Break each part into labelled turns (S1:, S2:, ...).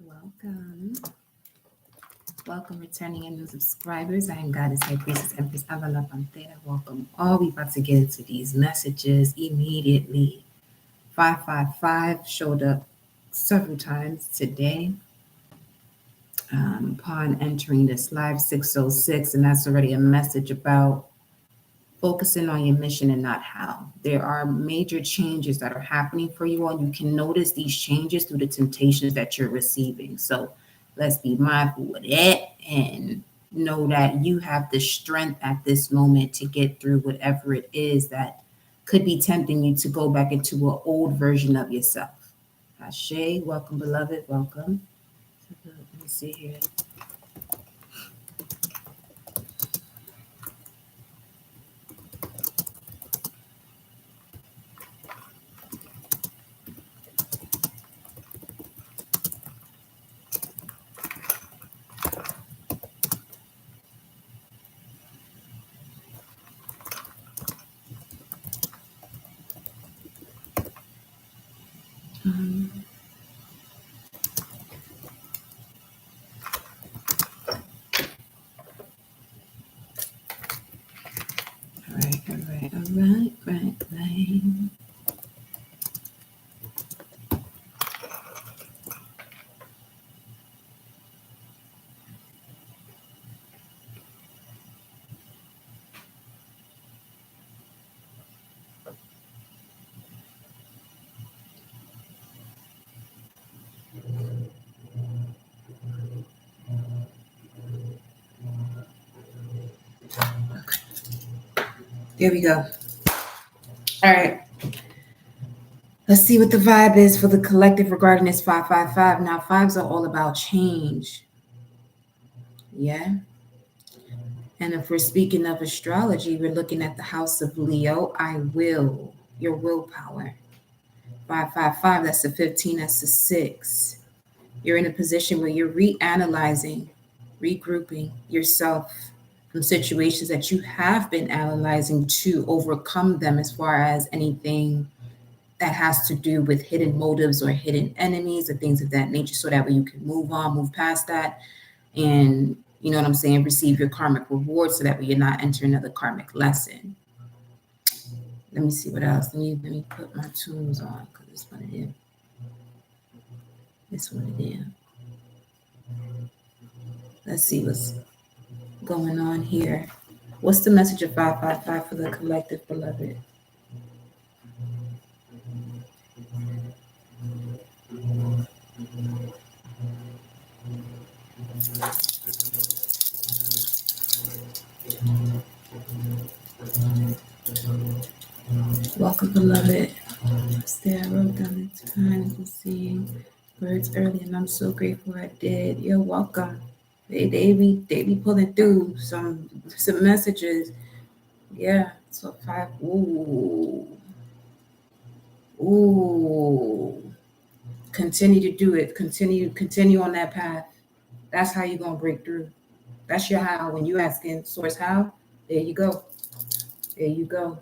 S1: Welcome. Welcome, returning and new subscribers. I am Goddess High Priestess Empress Avala Pantera. Welcome all. We about to get into these messages immediately. 555 showed up several times today upon entering this live 606, and that's already a message about focusing on your mission and not how. There are major changes that are happening for you all. You can notice these changes through the temptations that you're receiving. So let's be mindful of that and know that you have the strength at this moment to get through whatever it is that could be tempting you to go back into an old version of yourself. Ashe, welcome, beloved, welcome. Let me see here. Right. There we go. All right. Let's see what the vibe is for the collective regarding this 555. Now, fives are all about change. Yeah. And if we're speaking of astrology, we're looking at the house of Leo. I will, your willpower. 555, that's a 15, that's a 6. You're in a position where you're reanalyzing, regrouping yourself from situations that you have been analyzing to overcome them, as far as anything that has to do with hidden motives or hidden enemies or things of that nature, so that way you can move on, move past that, and you know what I'm saying, receive your karmic reward, so that way you're not entering another karmic lesson. Let me see what else. Let me put my tunes on, because it's what it is. It's what it is. Let's see what's going on here. What's the message of 555 for the collective, beloved? Welcome, beloved. I wrote down the time to see birds early, and I'm so grateful I did. You're welcome. They be pulling through some messages. Yeah. So 5. Ooh. Continue to do it. Continue on that path. That's how you're gonna break through. That's your how. When you asking source how, there you go. There you go.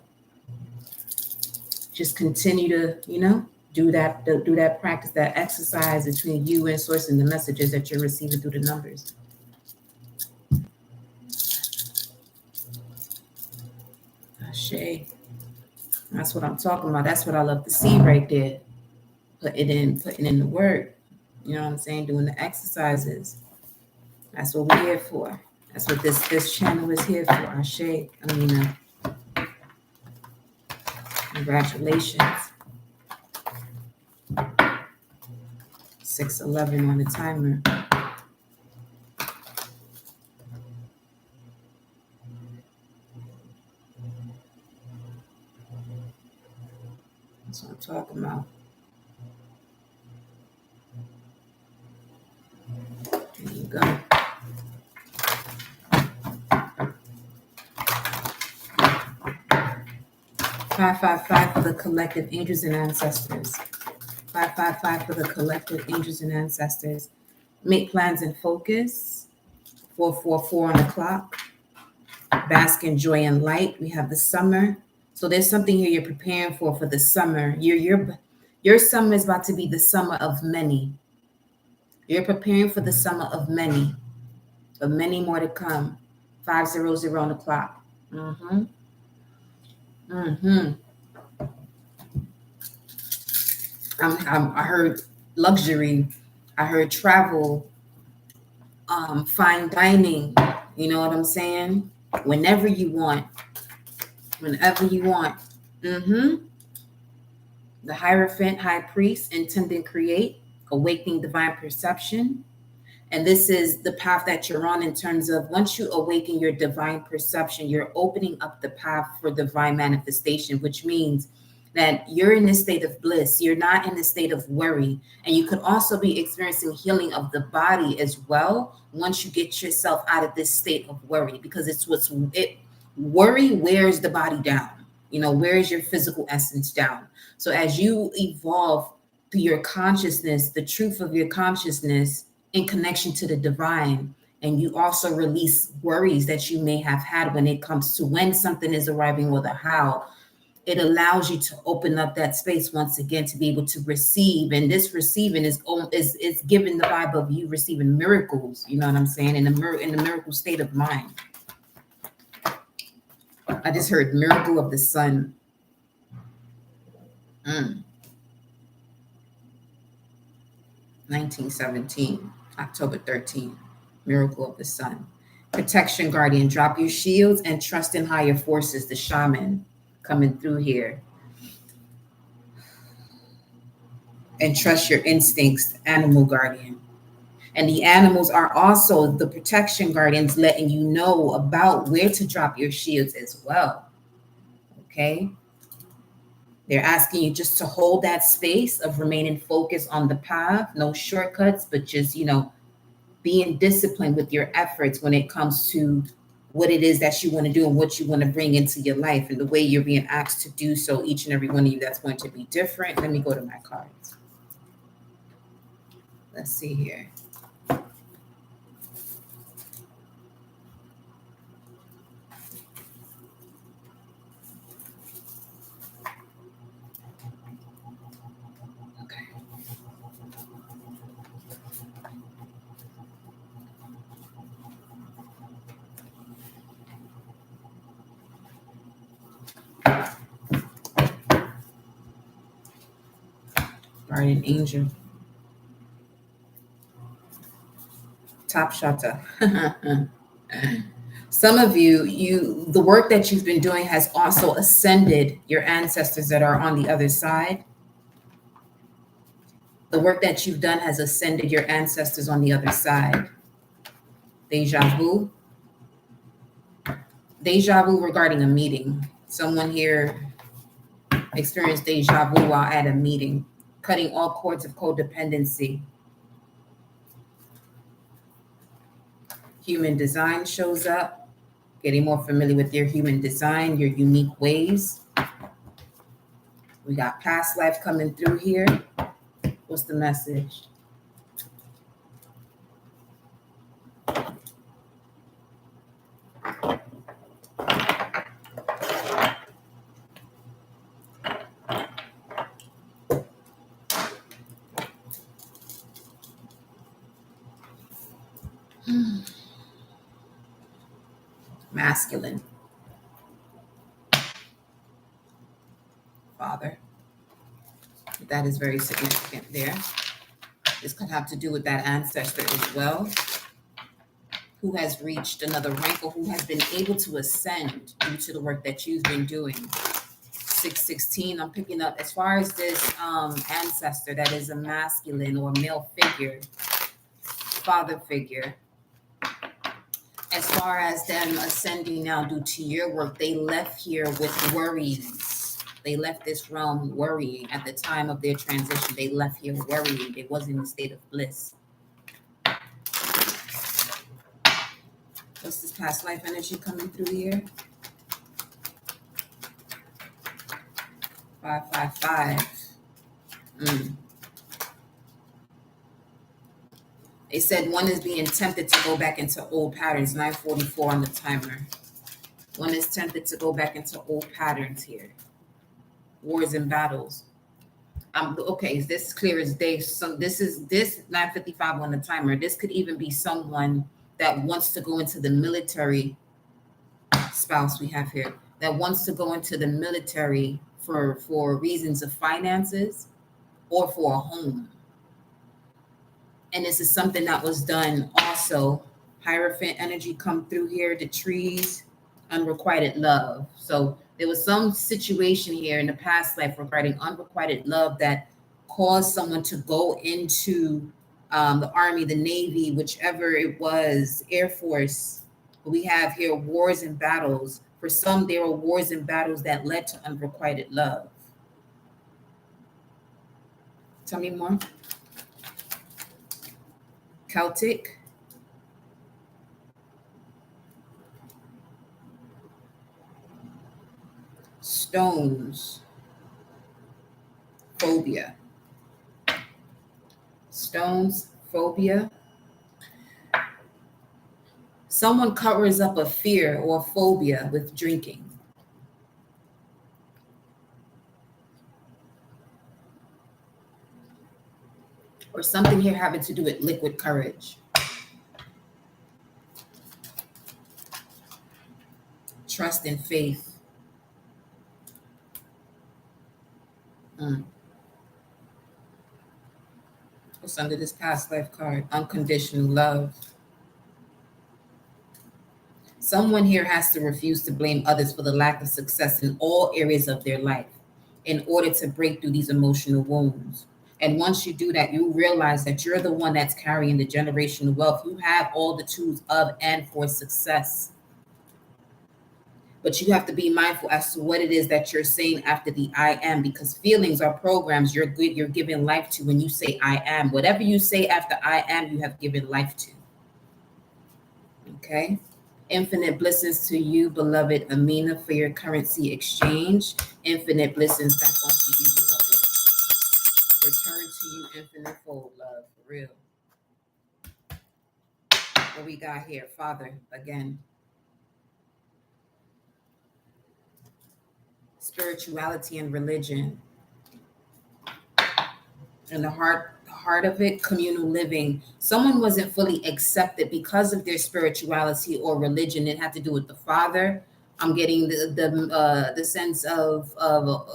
S1: Just continue to, do that practice, that exercise between you and source and the messages that you're receiving through the numbers. Ashe. That's what I'm talking about. That's what I love to see right there. Putting in the work. You know what I'm saying? Doing the exercises. That's what we're here for. That's what this channel is here for. Ashe. Congratulations. 6:11 on the timer. That's what I'm talking about. There you go. $555 for the collective angels and ancestors. 555 for the collective angels and ancestors. Make plans and focus. 444 on the clock. Bask in joy and light. We have the summer. So there's something here you're preparing for the summer. Your summer is about to be the summer of many. You're preparing for the summer of many, but many more to come. 500 on the clock. Mm-hmm. Mm-hmm. I heard luxury. I heard travel, fine dining. You know what I'm saying? Whenever you want. Whenever you want. Mm-hmm. The Hierophant, High Priest, Intendant Create, Awakening Divine Perception. And this is the path that you're on in terms of once you awaken your divine perception, you're opening up the path for divine manifestation, which means that you're in this state of bliss. You're not in a state of worry. And you could also be experiencing healing of the body as well once you get yourself out of this state of worry, because worry wears the body down, wears your physical essence down. So as you evolve through your consciousness, the truth of your consciousness in connection to the divine, and you also release worries that you may have had when it comes to when something is arriving or the how, it allows you to open up that space once again to be able to receive. And this receiving is given the vibe of you receiving miracles. You know what I'm saying? In the miracle state of mind. I just heard miracle of the sun. 1917, October 13th, miracle of the sun. Protection guardian, drop your shields and trust in higher forces, the shaman coming through here. And trust your instincts, animal guardian. And the animals are also the protection guardians, letting you know about where to drop your shields as well. Okay? They're asking you just to hold that space of remaining focused on the path, no shortcuts, but just, being disciplined with your efforts when it comes to what it is that you want to do and what you want to bring into your life and the way you're being asked to do so. Each and every one of you, that's going to be different. Let me go to my cards. Let's see here. Okay. Guardian angel. Top shutter. Some of you, the work that you've been doing has also ascended your ancestors that are on the other side. The work that you've done has ascended your ancestors on the other side. Deja vu. Deja vu regarding a meeting. Someone here experienced deja vu while at a meeting, cutting all cords of codependency. Human design shows up, getting more familiar with your human design, your unique ways. We got past life coming through here. What's the message? Masculine. Father. That is very significant there. This could have to do with that ancestor as well, who has reached another rank or who has been able to ascend due to the work that you've been doing. 616, I'm picking up as far as this ancestor that is a masculine or male figure, father figure. As far as them ascending now due to your work, they left here with worries. They left this realm worrying at the time of their transition. They left here worrying. They wasn't in a state of bliss. What's this past life energy coming through here? 555. They said one is being tempted to go back into old patterns. 944 on the timer. One is tempted to go back into old patterns here. Wars and battles. Okay, is this clear as day? So this 9:55 on the timer. This could even be someone that wants to go into the military. Spouse we have here that wants to go into the military for reasons of finances or for a home. And this is something that was done also. Hierophant energy come through here, the trees, unrequited love. So there was some situation here in the past life regarding unrequited love that caused someone to go into the army, the navy, whichever it was, air force. We have here wars and battles. For some, there were wars and battles that led to unrequited love. Tell me more. Celtic. Stones. Phobia. Stones, phobia. Someone covers up a fear or phobia with drinking. Or something here having to do with liquid courage. Trust and faith. What's under this past life card? Unconditional love. Someone here has to refuse to blame others for the lack of success in all areas of their life in order to break through these emotional wounds. And once you do that, you realize that you're the one that's carrying the generational wealth. You have all the tools of and for success. But you have to be mindful as to what it is that you're saying after the I am, because feelings are programs you're giving life to when you say I am. Whatever you say after I am, you have given life to. Okay? Infinite blessings to you, beloved Amina, for your currency exchange. Infinite blessings back onto you, beloved. Return to you infinite fold, love, for real. What we got here? Father, again. Spirituality and religion. And the heart of it, communal living. Someone wasn't fully accepted because of their spirituality or religion. It had to do with the father. I'm getting the sense of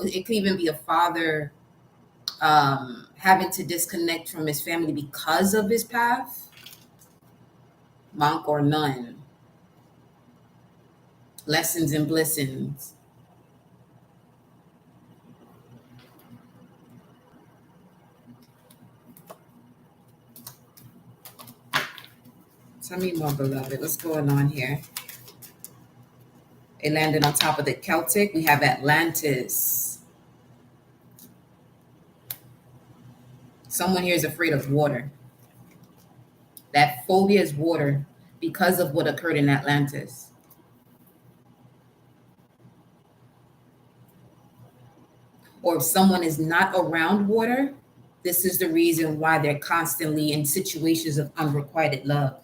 S1: it could even be a father having to disconnect from his family because of his path. Monk or nun. Lessons and blessings. Tell me more, beloved. What's going on here? It landed on top of the Celtic. We have Atlantis. Someone here is afraid of water. That phobia is water because of what occurred in Atlantis. Or if someone is not around water, this is the reason why they're constantly in situations of unrequited love.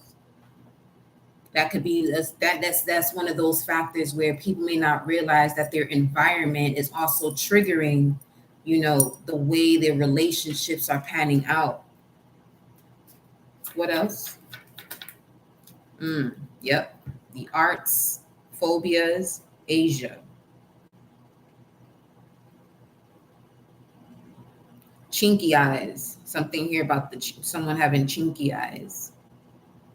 S1: That could be that's one of those factors where people may not realize that their environment is also triggering, the way their relationships are panning out. What else? Yep. The arts, phobias, Asia. Chinky eyes. Something here about someone having chinky eyes.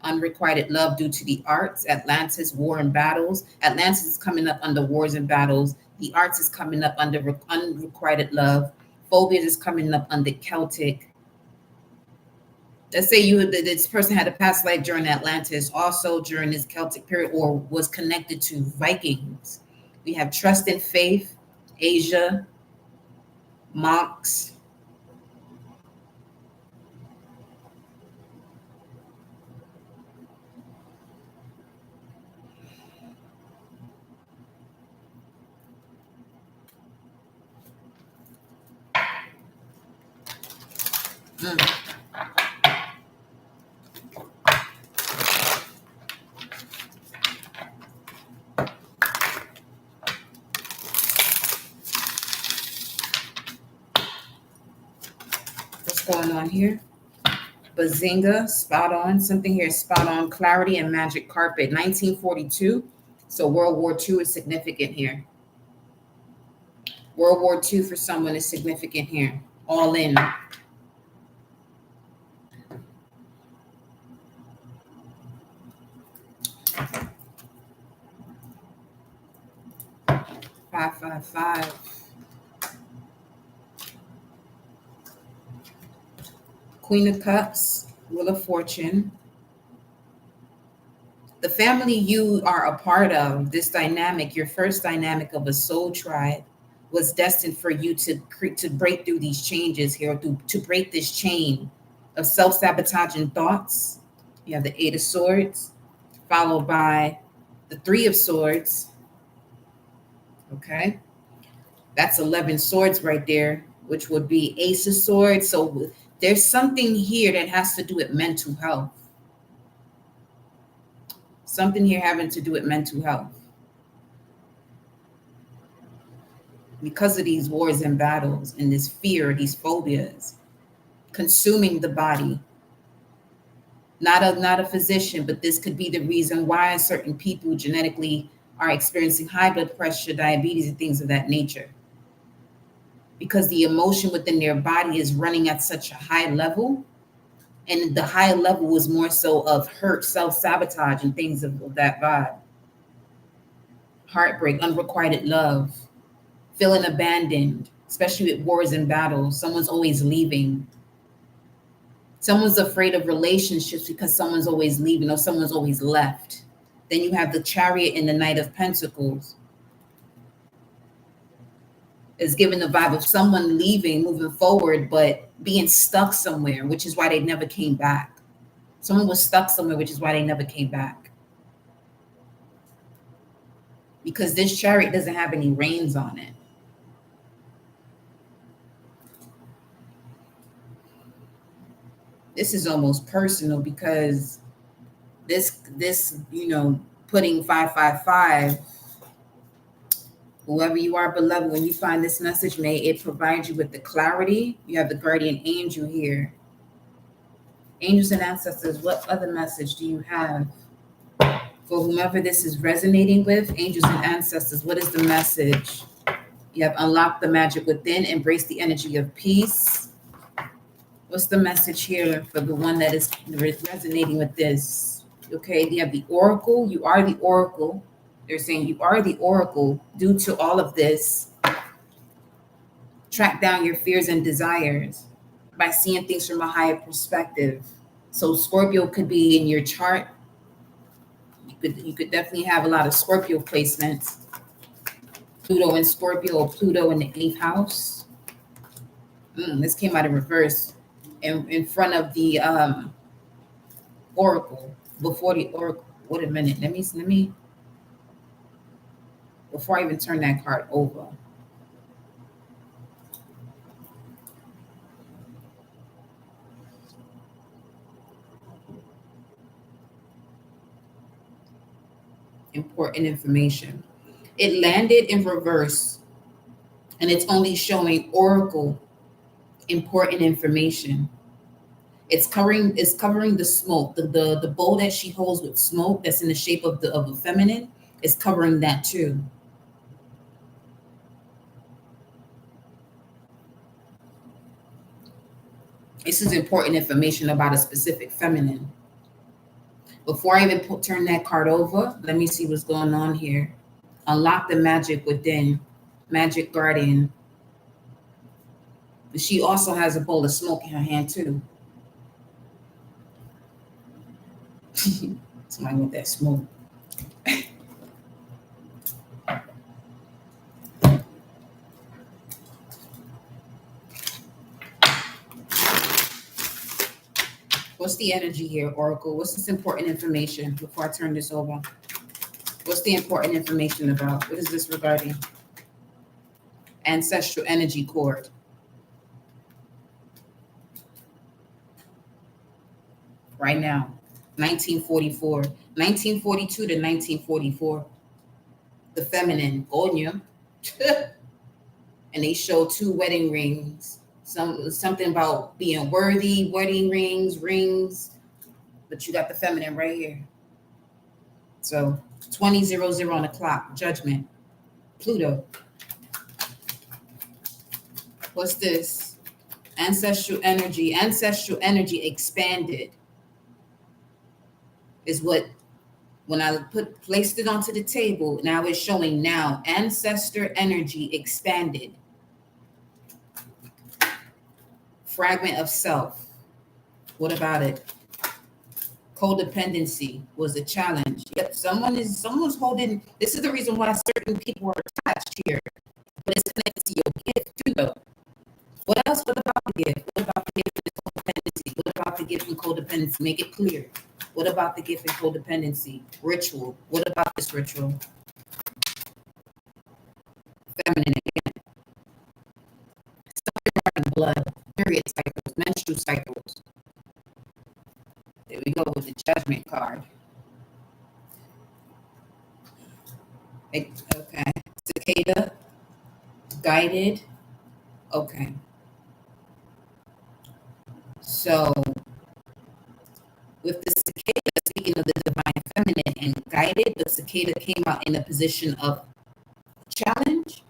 S1: Unrequited love due to the arts. Atlantis, war and battles. Atlantis is coming up under wars and battles. The arts is coming up under unrequited love. Phobias is coming up under Celtic. Let's say this person had a past life during Atlantis, also during this Celtic period, or was connected to Vikings. We have trust and faith, Asia, monks. going on here? Bazinga, spot on. Something here is spot on. Clarity and magic carpet, 1942. So World War II is significant here. World War II for someone is significant here. All in. 555. Queen of Cups, Wheel of Fortune. The family you are a part of, this dynamic, your first dynamic of a soul tribe, was destined for you to break through these changes here, to break this chain of self-sabotaging thoughts. You have the Eight of Swords, followed by the Three of Swords. Okay, that's 11 swords right there, which would be Ace of Swords. So there's something here that has to do with mental health. Something here having to do with mental health. Because of these wars and battles and this fear, these phobias, consuming the body. Not a physician, but this could be the reason why certain people genetically are experiencing high blood pressure, diabetes, and things of that nature. Because the emotion within their body is running at such a high level, and the high level is more so of hurt, self-sabotage, and things of that vibe. Heartbreak, unrequited love, feeling abandoned, especially with wars and battles. Someone's always leaving. Someone's afraid of relationships because someone's always leaving or someone's always left. Then you have the Chariot and the Knight of Pentacles. It's giving the vibe of someone leaving, moving forward, but being stuck somewhere, which is why they never came back. Someone was stuck somewhere, which is why they never came back. Because this Chariot doesn't have any reins on it. This is almost personal because this, putting 555, whoever you are, beloved, when you find this message, may it provide you with the clarity. You have the guardian angel here. Angels and ancestors, what other message do you have? For whomever this is resonating with, angels and ancestors, what is the message? You have unlocked the magic within, embrace the energy of peace. What's the message here for the one that is resonating with this? Okay, you have the oracle. You are the oracle. They're saying you are the oracle due to all of this. Track down your fears and desires by seeing things from a higher perspective. So Scorpio could be in your chart. You could definitely have a lot of Scorpio placements. Pluto in Scorpio or Pluto in the 8th house. This came out in reverse. In front of the oracle, before the oracle. Wait a minute. Let me. Before I even turn that card over. Important information. It landed in reverse, and it's only showing oracle. Important information. It's covering the smoke. The bowl that she holds with smoke that's in the shape of a feminine is covering that too. This is important information about a specific feminine. Before I even turn that card over, let me see what's going on here. Unlock the magic within. Magic guardian. But she also has a bowl of smoke in her hand too. Somebody with that smoke. What's the energy here, Oracle? What's this important information before I turn this over? What's the important information about? What is this regarding? Ancestral energy cord. Right now, 1944, 1942 to 1944. The feminine, Gonya. And they show 2 wedding rings Something about being worthy, wedding rings, but you got the feminine right here. So 2000 on the clock, judgment, Pluto. What's this? Ancestral energy expanded is what, when I placed it onto the table, now it's showing now ancestor energy expanded. Fragment of self. What about it? Codependency was a challenge. Yep, someone's holding. This is the reason why certain people are attached here. But it's connected to your gift too, though. What else? What about the gift? What about the gift and codependency? What about the gift and codependency? Make it clear. What about the gift and codependency? Ritual. What about this ritual? Feminine again. Starting blood, period cycles, menstrual cycles. There we go with the judgment card. Okay. Cicada. Guided. Okay. So with the cicada, speaking of the divine feminine and guided, the cicada came out in a position of challenge.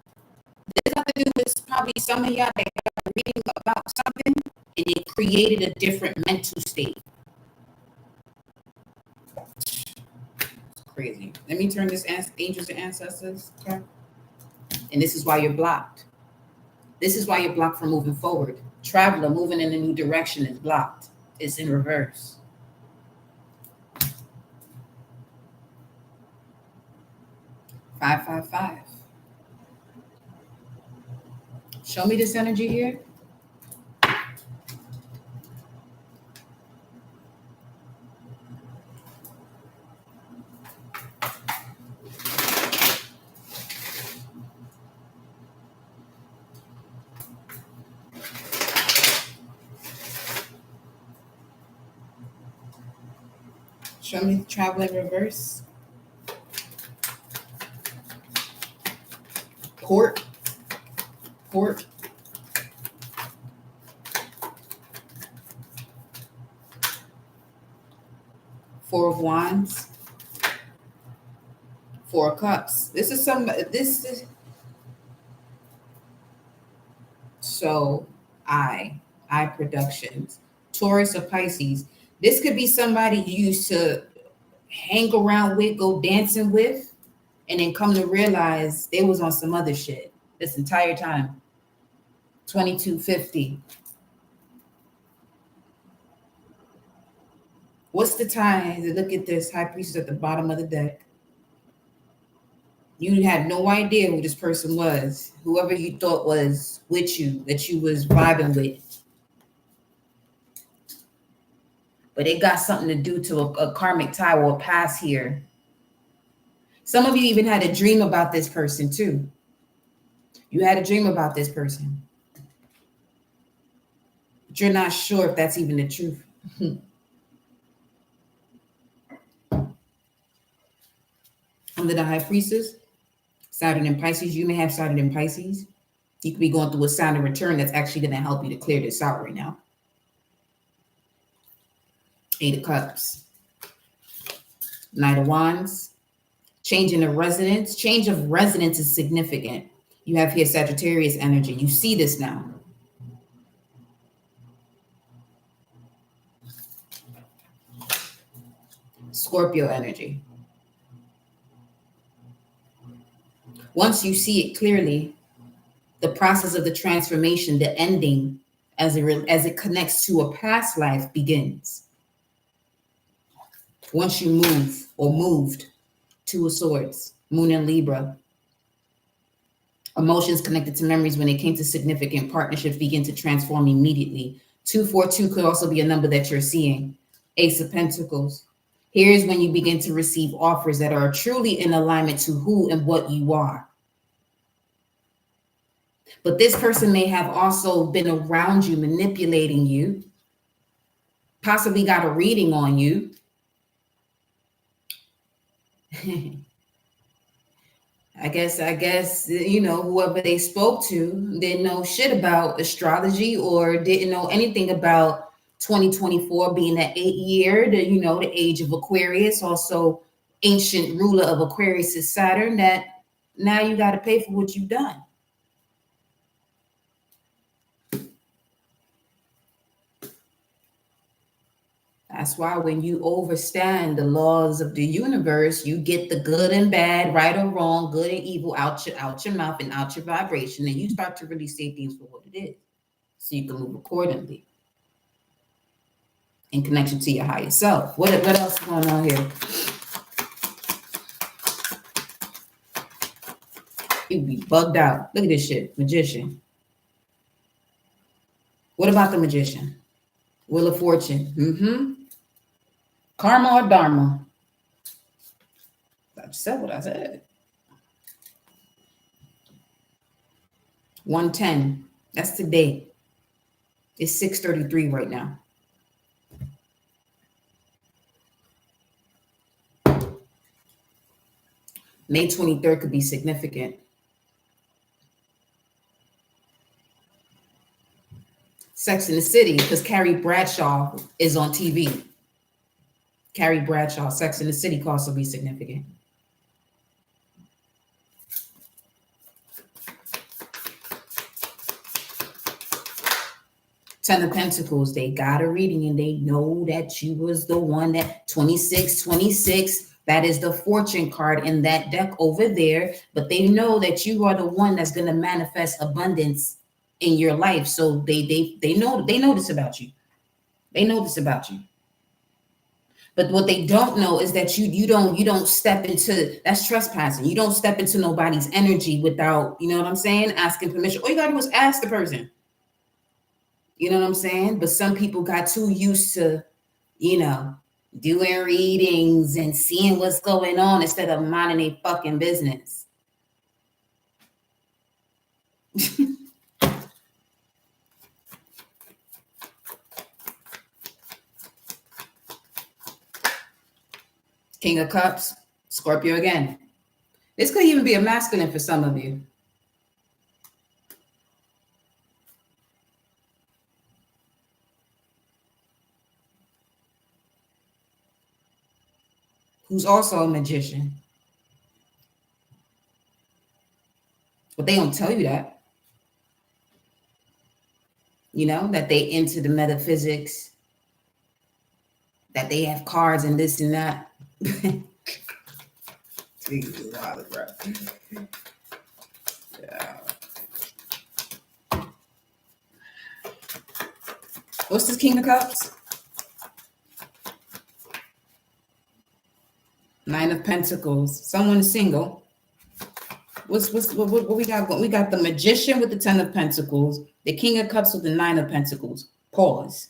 S1: There's nothing to do with probably some of y'all that are reading about something and it created a different mental state. It's crazy. Let me turn this angels and ancestors. Okay. And this is why you're blocked. This is why you're blocked from moving forward. Traveler moving in a new direction is blocked. It's in reverse. Five, 5, 5. Show me this energy here. Show me the travel in reverse. Court. 4 of Wands. 4 of Cups. This is so I Productions. Taurus or Pisces. This could be somebody you used to hang around with, go dancing with, and then come to realize they was on some other shit this entire time. 2250. What's the time? Look at this. High Priestess at the bottom of the deck. You had no idea who this person was. Whoever you thought was with you, that you was vibing with. But it got something to do to a karmic tie or a past here. Some of you even had a dream about this person too. You had a dream about this person. But you're not sure if that's even the truth. Under the High Priestess, Saturn in Pisces. You may have Saturn in Pisces. You could be going through a Saturn return that's actually going to help you to clear this out right now. 8 of Cups. Knight of Wands. Change of residence. Change of residence is significant. You have here Sagittarius energy. You see this now. Scorpio energy. Once you see it clearly, the process of the transformation, the ending, as it connects to a past life begins. Once you move or moved, 2 of Swords, Moon in Libra. Emotions connected to memories when it came to significant partnerships begin to transform immediately. 242 could also be a number that you're seeing. Ace of Pentacles. Here's when you begin to receive offers that are truly in alignment to who and what you are. But this person may have also been around you, manipulating you, possibly got a reading on you. I guess, whoever they spoke to didn't know shit about astrology or didn't know anything about 2024 being the 8th year, the age of Aquarius, also ancient ruler of Aquarius is Saturn, that now you got to pay for what you've done. That's why when you overstand the laws of the universe, you get the good and bad, right or wrong, good and evil out your mouth and out your vibration, and you start to really see things for what it is, so you can move accordingly in connection to your higher self. What else is going on here? You be bugged out. Look at this shit, Magician. What about the Magician? Wheel of Fortune. Karma or Dharma? I just said what I said. 110. That's today. It's 6:33 right now. May 23rd could be significant. Sex in the City, because Carrie Bradshaw is on TV. Carrie Bradshaw, Sex in the City could also be significant. Ten of Pentacles, they got a reading and they know that you was the one that 26, that is the fortune card in that deck over there. But they know that you are the one that's going to manifest abundance in your life. So they know this about you. They know this about you. But what they don't know is that you don't step into, that's trespassing. You don't step into nobody's energy without, you know what I'm saying, asking permission. All you gotta do is ask the person. You know what I'm saying? But some people got too used to, doing readings and seeing what's going on instead of minding their fucking business. King of Cups, Scorpio again. This could even be a masculine for some of you. Who's also a magician. But they don't tell you that. That they into the metaphysics, that they have cards and this and that. Yeah. What's this King of Cups? Nine of Pentacles. Someone is single. What we got? We got the Magician with the 10 of Pentacles, the King of Cups with the 9 of Pentacles. Pause.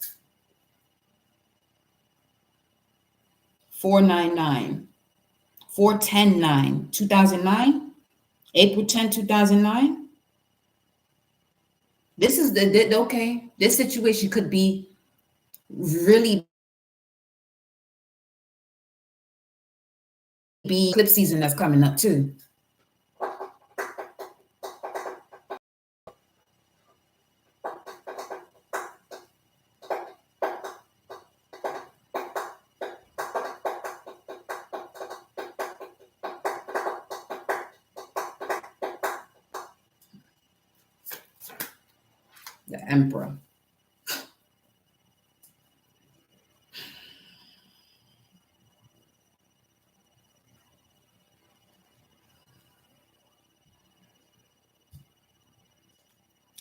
S1: 499. 410-9. 2009? April 10, 2009? This is okay. This situation could be really be eclipse season that's coming up too. The Emperor.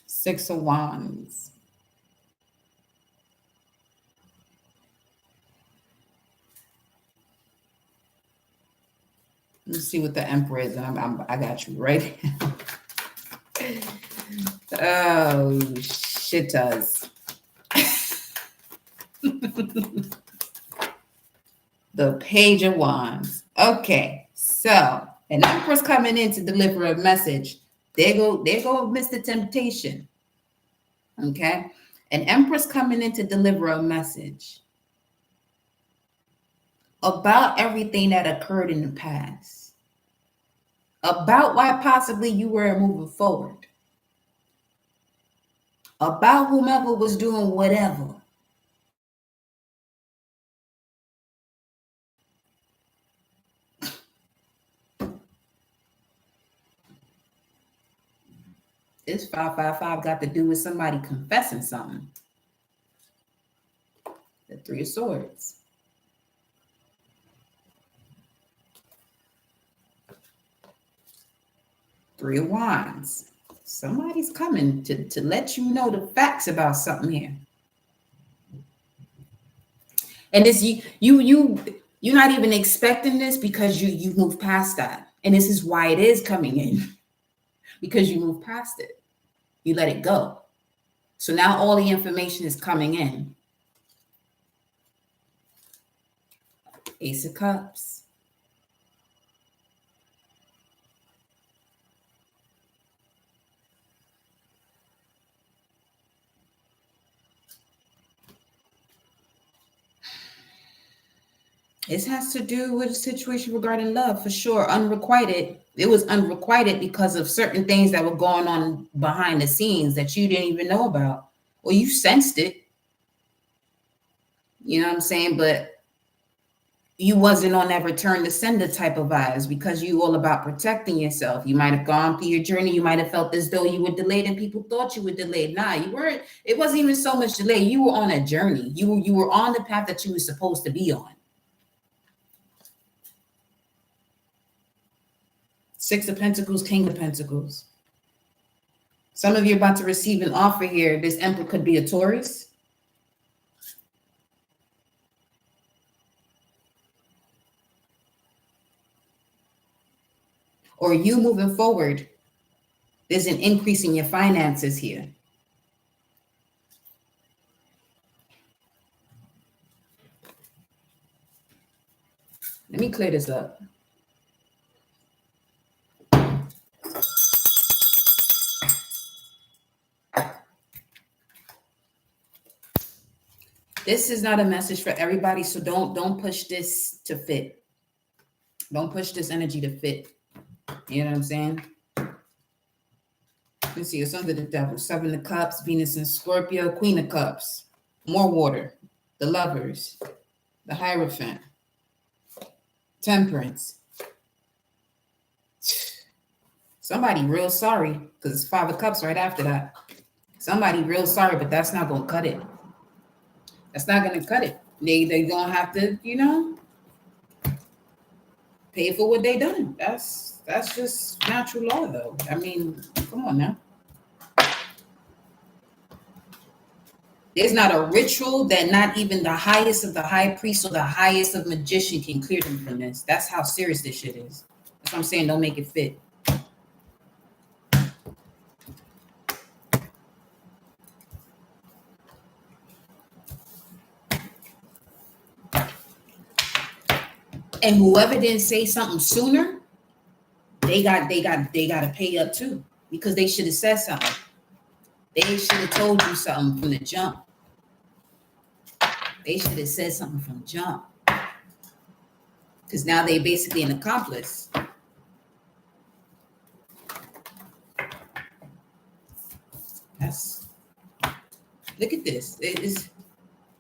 S1: Six of Wands. Let's see what the Emperor is. I got you right. Oh, shitters. The Page of Wands. Okay, so an Empress coming in to deliver a message. There go Mr. Temptation. Okay, an Empress coming in to deliver a message about everything that occurred in the past. about why possibly you were moving forward, about whomever was doing whatever. This 555 got to do with somebody confessing something. The Three of Swords. Three of Wands. Somebody's coming to let you know the facts about something here. And this you're not even expecting this because you move past that. And this is why it is coming in. Because you move past it. You let it go. So now all the information is coming in. Ace of Cups. This has to do with a situation regarding love, for sure. Unrequited. It was unrequited because of certain things that were going on behind the scenes that you didn't even know about. Or you sensed it. You know what I'm saying? But you wasn't on that return to sender type of vibes because you all about protecting yourself. You might have gone through your journey. You might have felt as though you were delayed and people thought you were delayed. Nah, you weren't. It wasn't even so much delay. You were on a journey. You were on the path that you were supposed to be on. Six of Pentacles, King of Pentacles. Some of you are about to receive an offer here. This Emperor could be a Taurus. Or you moving forward. There's an increase in your finances here. Let me clear this up. This is not a message for everybody, so don't push this to fit. Don't push this energy to fit. You know what I'm saying? Let's see, it's under the Devil. Seven of Cups, Venus and Scorpio, Queen of Cups. More water. The Lovers. The Hierophant. Temperance. Somebody real sorry, because it's Five of Cups right after that. Somebody real sorry, but that's not going to cut it. That's not going to cut it. They going to have to, you know, pay for what they done. That's just natural law, though. I mean, come on now. There's not a ritual that not even the highest of the high priest or the highest of magician can clear them from this. That's how serious this shit is. That's what I'm saying. Don't make it fit. And whoever didn't say something sooner, they got to pay up too, because they should have said something. They should have told you something from the jump. They should have said something from jump. Because now they basically an accomplice. Look at this. It is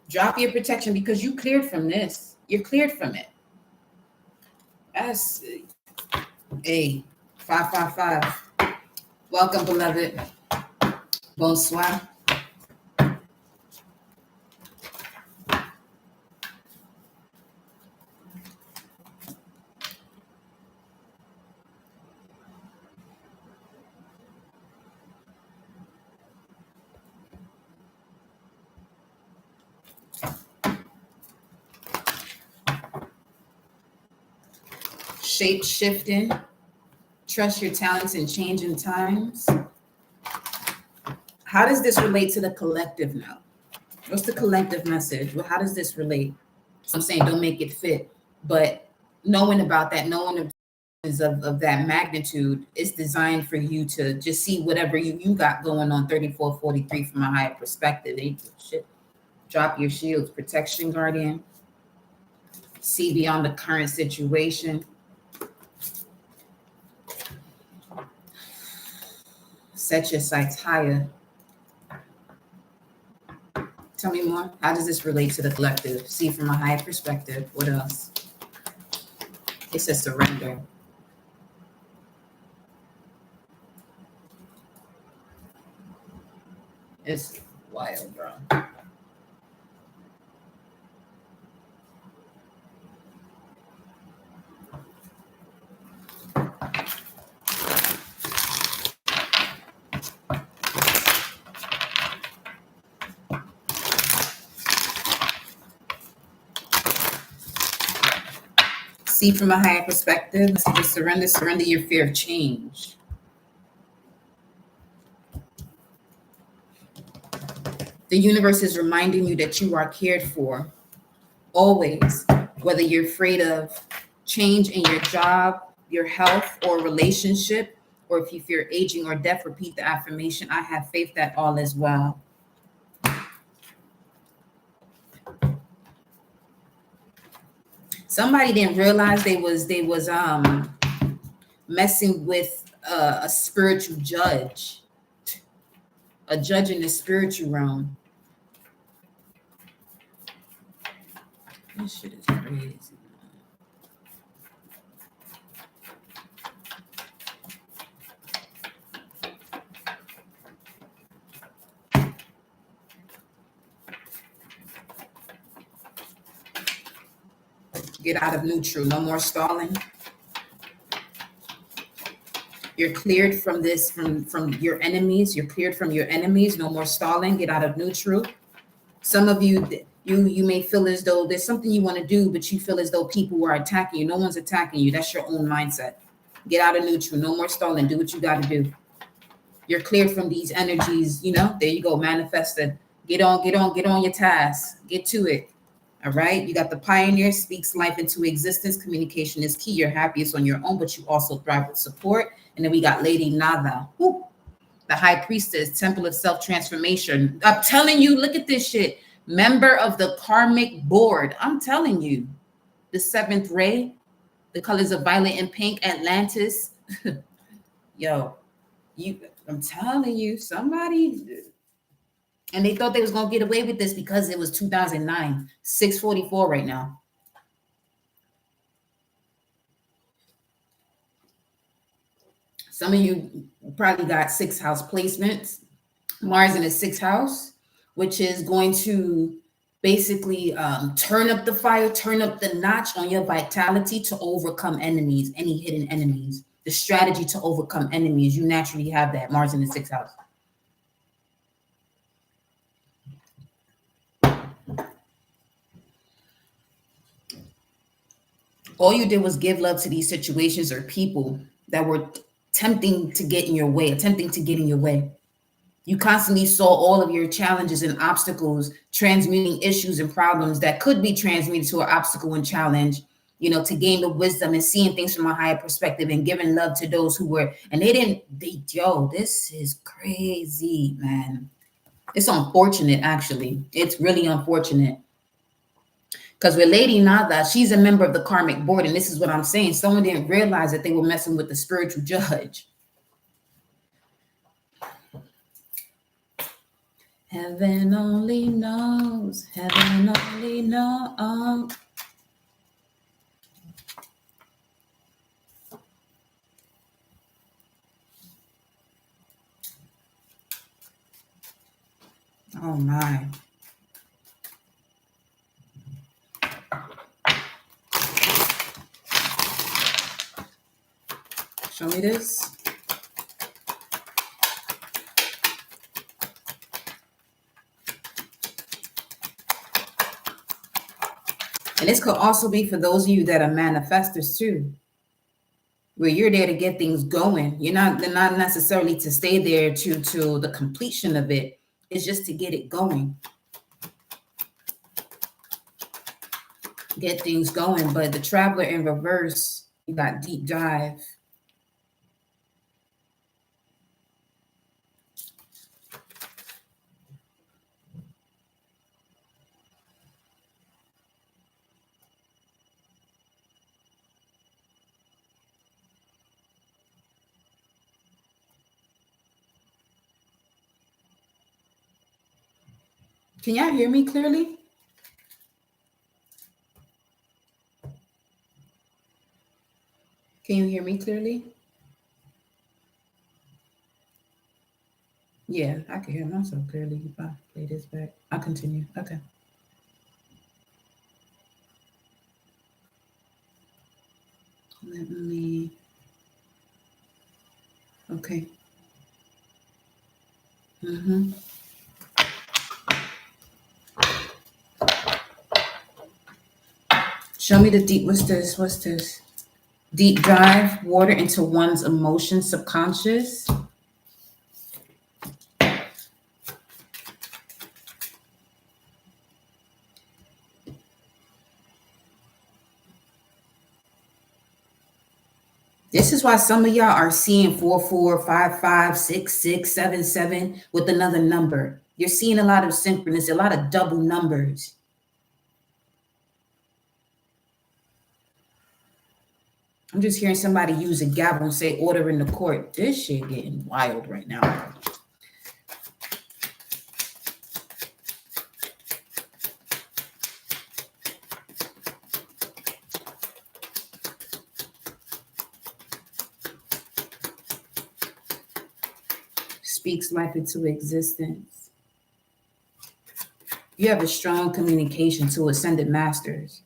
S1: drop your protection because you cleared from this. You're cleared from it. That's a 555. Welcome, beloved. Bonsoir. Shape shifting. Trust your talents in changing times. How does this relate to the collective now? What's the collective message? Well, how does this relate? So I'm saying don't make it fit. But knowing about that, knowing of that magnitude is designed for you to just see whatever you got going on 3443 from a higher perspective. Shit. Drop your shields. Protection guardian. See beyond the current situation. Set your sights higher. Tell me more. How does this relate to the collective? See from a higher perspective. What else? It says surrender. It's wild, bro. See from a higher perspective. Let's just surrender your fear of change. The universe is reminding you that you are cared for always, whether you're afraid of change in your job, your health, or relationship, or if you fear aging or death. Repeat the affirmation: I have faith that all is well. Somebody didn't realize they was messing with a spiritual judge, a judge in the spiritual realm. This shit is crazy. Get out of neutral. No more stalling. You're cleared from this, from your enemies. You're cleared from your enemies. No more stalling. Get out of neutral. Some of you may feel as though there's something you want to do, but you feel as though people are attacking you. No one's attacking you. That's your own mindset. Get out of neutral. No more stalling. Do what you got to do. You're cleared from these energies. There you go. Manifest it. Get on your task. Get to it. All right. You got the pioneer, speaks life into existence. Communication is key. You're happiest on your own, but you also thrive with support. And then we got Lady Nada, the high priestess, temple of self-transformation. I'm telling you, look at this shit. Member of the karmic board. I'm telling you, the seventh ray, the colors of violet and pink, Atlantis. Yo, I'm telling you, somebody. And they thought they was gonna get away with this because it was 2009, 644 right now. Some of you probably got 6th house placements. Mars in the 6th house, which is going to basically turn up the fire, turn up the notch on your vitality to overcome enemies, any hidden enemies. The strategy to overcome enemies. You naturally have that. Mars in the 6th house. All you did was give love to these situations or people that were attempting to get in your way. You constantly saw all of your challenges and obstacles, transmuting issues and problems that could be transmuted to an obstacle and challenge, to gain the wisdom and seeing things from a higher perspective and giving love to those who were, and this is crazy, man. It's unfortunate, actually. It's really unfortunate. Because with Lady Nada, she's a member of the karmic board. And this is what I'm saying. Someone didn't realize that they were messing with the spiritual judge. Heaven only knows. Heaven only knows. Oh, my. Show me this. And this could also be for those of you that are manifestors too, where you're there to get things going. They're not necessarily to stay there to the completion of it. It's just to get it going. Get things going. But the traveler in reverse, you got deep dive. Can y'all hear me clearly? Can you hear me clearly? Yeah, I can hear myself clearly. If I play this back, I'll continue. Okay. Let me. Okay. Mm-hmm. Show me the deep. What's this? What's this? Deep dive water into one's emotions, subconscious. This is why some of y'all are seeing 4, 4, 5, 5, 6, 6, 7, 7 with another number. You're seeing a lot of synchronous, a lot of double numbers. I'm just hearing somebody use a gavel and say order in the court. This shit getting wild right now. Speaks life into existence. You have a strong communication to ascended masters.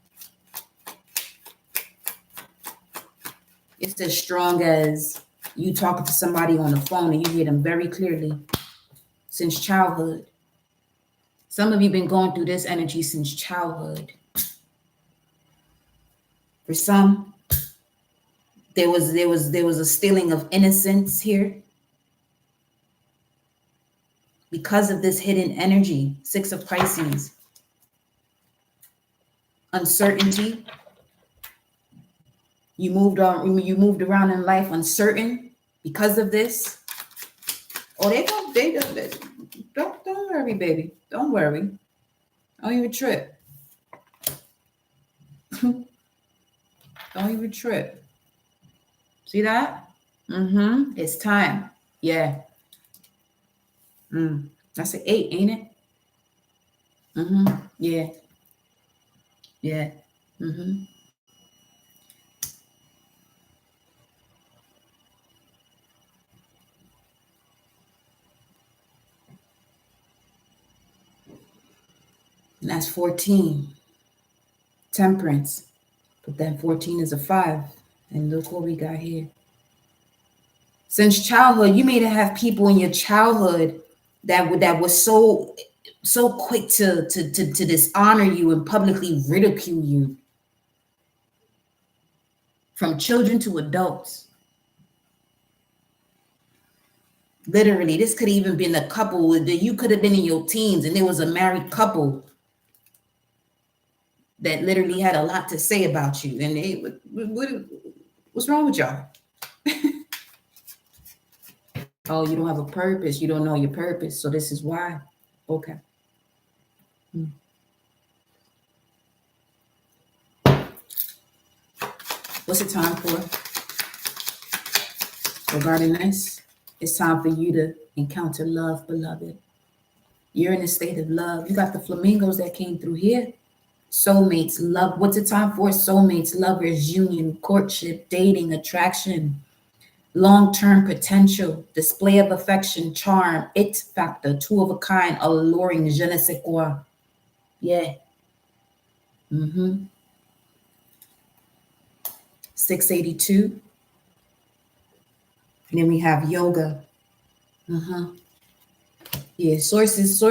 S1: It's as strong as you talking to somebody on the phone and you hear them very clearly since childhood. Some of you been going through this energy since childhood. For some, there was a stealing of innocence here because of this hidden energy. 6 of Pisces. Uncertainty. You moved around in life uncertain because of this. Oh, they don't worry, baby. Don't worry. Don't even trip. Don't even trip. See that? Mm-hmm. It's time. Yeah. That's an 8, ain't it? Mm-hmm. Yeah. Yeah. Mm-hmm. And that's 14. Temperance. But then 14 is a 5. And look what we got here. Since childhood, you may have people in your childhood that was so quick to dishonor you and publicly ridicule you. From children to adults. Literally, this could even been a couple that you could have been in your teens and there was a married couple that literally had a lot to say about you. And they, what's wrong with y'all? Oh, you don't have a purpose. You don't know your purpose. So this is why. Okay. What's it time for? Regarding this, it's time for you to encounter love, beloved. You're in a state of love. You got the flamingos that came through here. Soulmates, love. What's it time for? Soulmates, lovers, union, courtship, dating, attraction, long-term potential, display of affection, charm, it factor, 2 of a kind, alluring, je ne sais quoi. Yeah. 682. And then we have yoga. Yeah, sources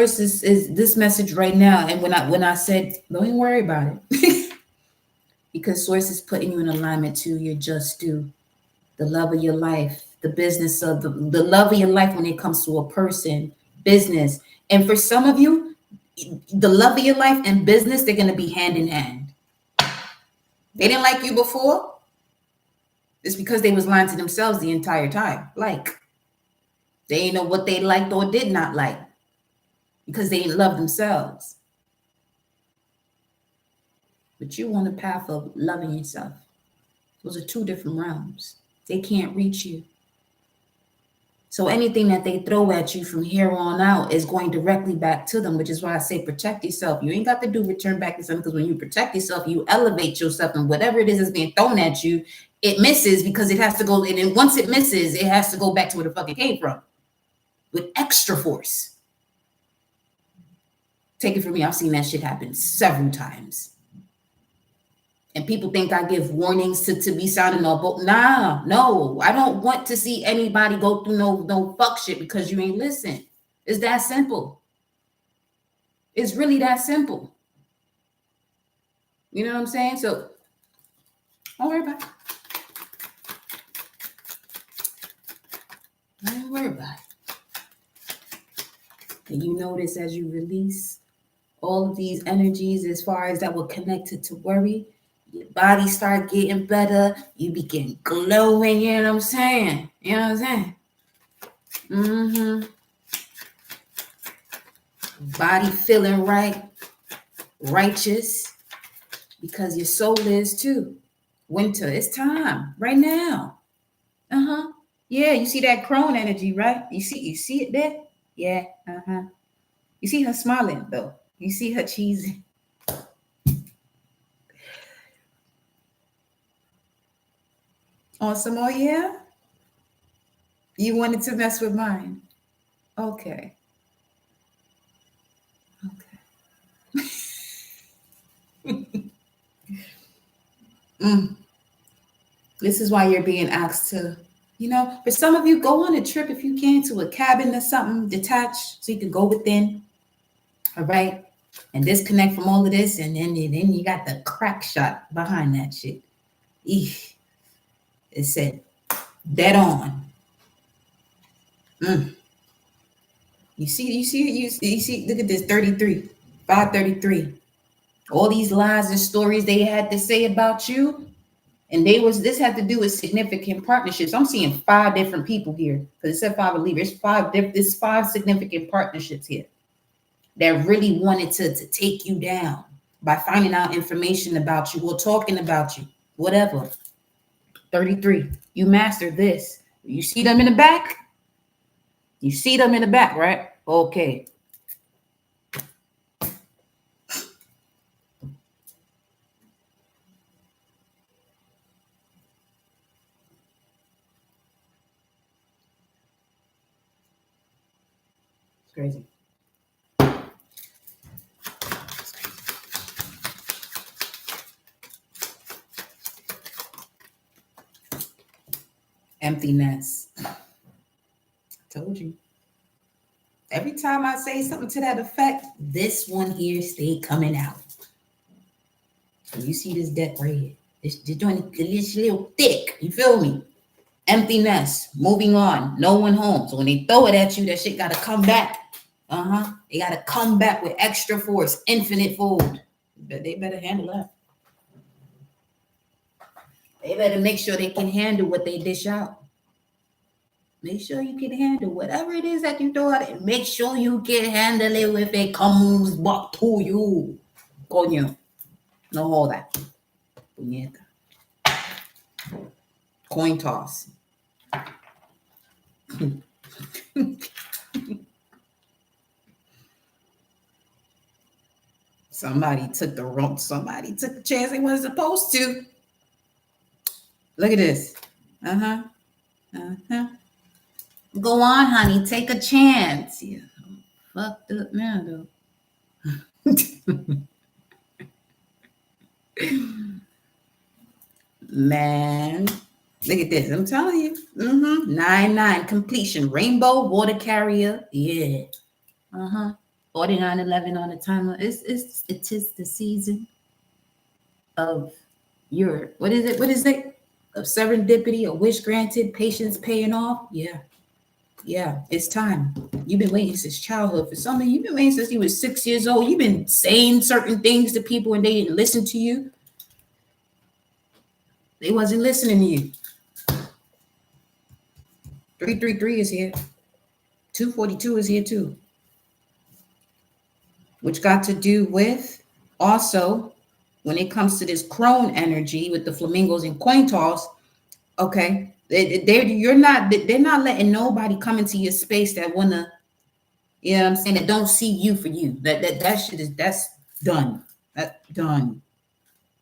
S1: is this message right now. And when I said, don't even worry about it. Because source is putting you in alignment to your just due, the love of your life, the business of the love of your life when it comes to a person, business. And for some of you, the love of your life and business, they're gonna be hand in hand. They didn't like you before. It's because they was lying to themselves the entire time. Like they didn't know what they liked or did not like because they didn't love themselves. But you on the path of loving yourself. Those are 2 different realms. They can't reach you. So anything that they throw at you from here on out is going directly back to them, which is why I say protect yourself. You ain't got to do return back to something, because when you protect yourself, you elevate yourself, and whatever it is that's being thrown at you, it misses because it has to go. And then once it misses, it has to go back to where the fuck it came from with extra force. Take it from me. I've seen that shit happen several times. And people think I give warnings to be sounding all bold. Nah, no. I don't want to see anybody go through no fuck shit because you ain't listen. It's that simple. It's really that simple. You know what I'm saying? So don't worry about it. Don't worry about it. And you notice as you release all of these energies as far as that were connected to worry, your body start getting better. You begin glowing. You know what I'm saying? You know what I'm saying? Body feeling right, righteous, because your soul is too. Winter, it's time right now. Yeah, you see that crone energy, right? You see it there? Yeah. You see her smiling though. You see her cheesing. On some more, yeah? You wanted to mess with mine. Okay. This is why you're being asked to, for some of you, go on a trip if you can to a cabin or something detached so you can go within. All right. And disconnect from all of this. And then you got the crack shot behind that shit. Eesh. It said, dead on. You see, look at this 33, 533. All these lies and stories they had to say about you. And this had to do with significant partnerships. I'm seeing 5 different people here because it said 5 believers. There's 5 significant partnerships here that really wanted to take you down by finding out information about you or talking about you, whatever. 33. You mastered this. You see them in the back? You see them in the back, right? Okay. It's crazy. Emptiness. Told you. Every time I say something to that effect, this one here stay coming out. And you see this deck right here. This joint is a little thick. You feel me? Emptiness. Moving on. No one home. So when they throw it at you, that shit got to come back. They got to come back with extra force, infinite fold. But they better handle that. They better make sure they can handle what they dish out. Make sure you can handle whatever it is that you throw at it. Make sure you can handle it if it comes back to you. Coño. No all that. Puñeta. Coin toss. Somebody took the chance they wasn't supposed to. Look at this. Go on, honey. Take a chance. Yeah. Fucked up now, though. Man, look at this. I'm telling you. 9-9 completion. Rainbow water carrier. Yeah. 4911 on the timer. It is the season of your what is it? Of serendipity, a wish granted, patience paying off. Yeah, it's time. You've been waiting since childhood. For some of you, you've been waiting since you were 6 years old. You've been saying certain things to people and they didn't listen to you. They wasn't listening to you. 333 is here. 242 is here too. Which got to do with also when it comes to this crone energy with the flamingos and coin toss. Okay, They're not letting nobody come into your space that wanna, you know what I'm saying, that don't see you for you. That shit is, that's done. That done.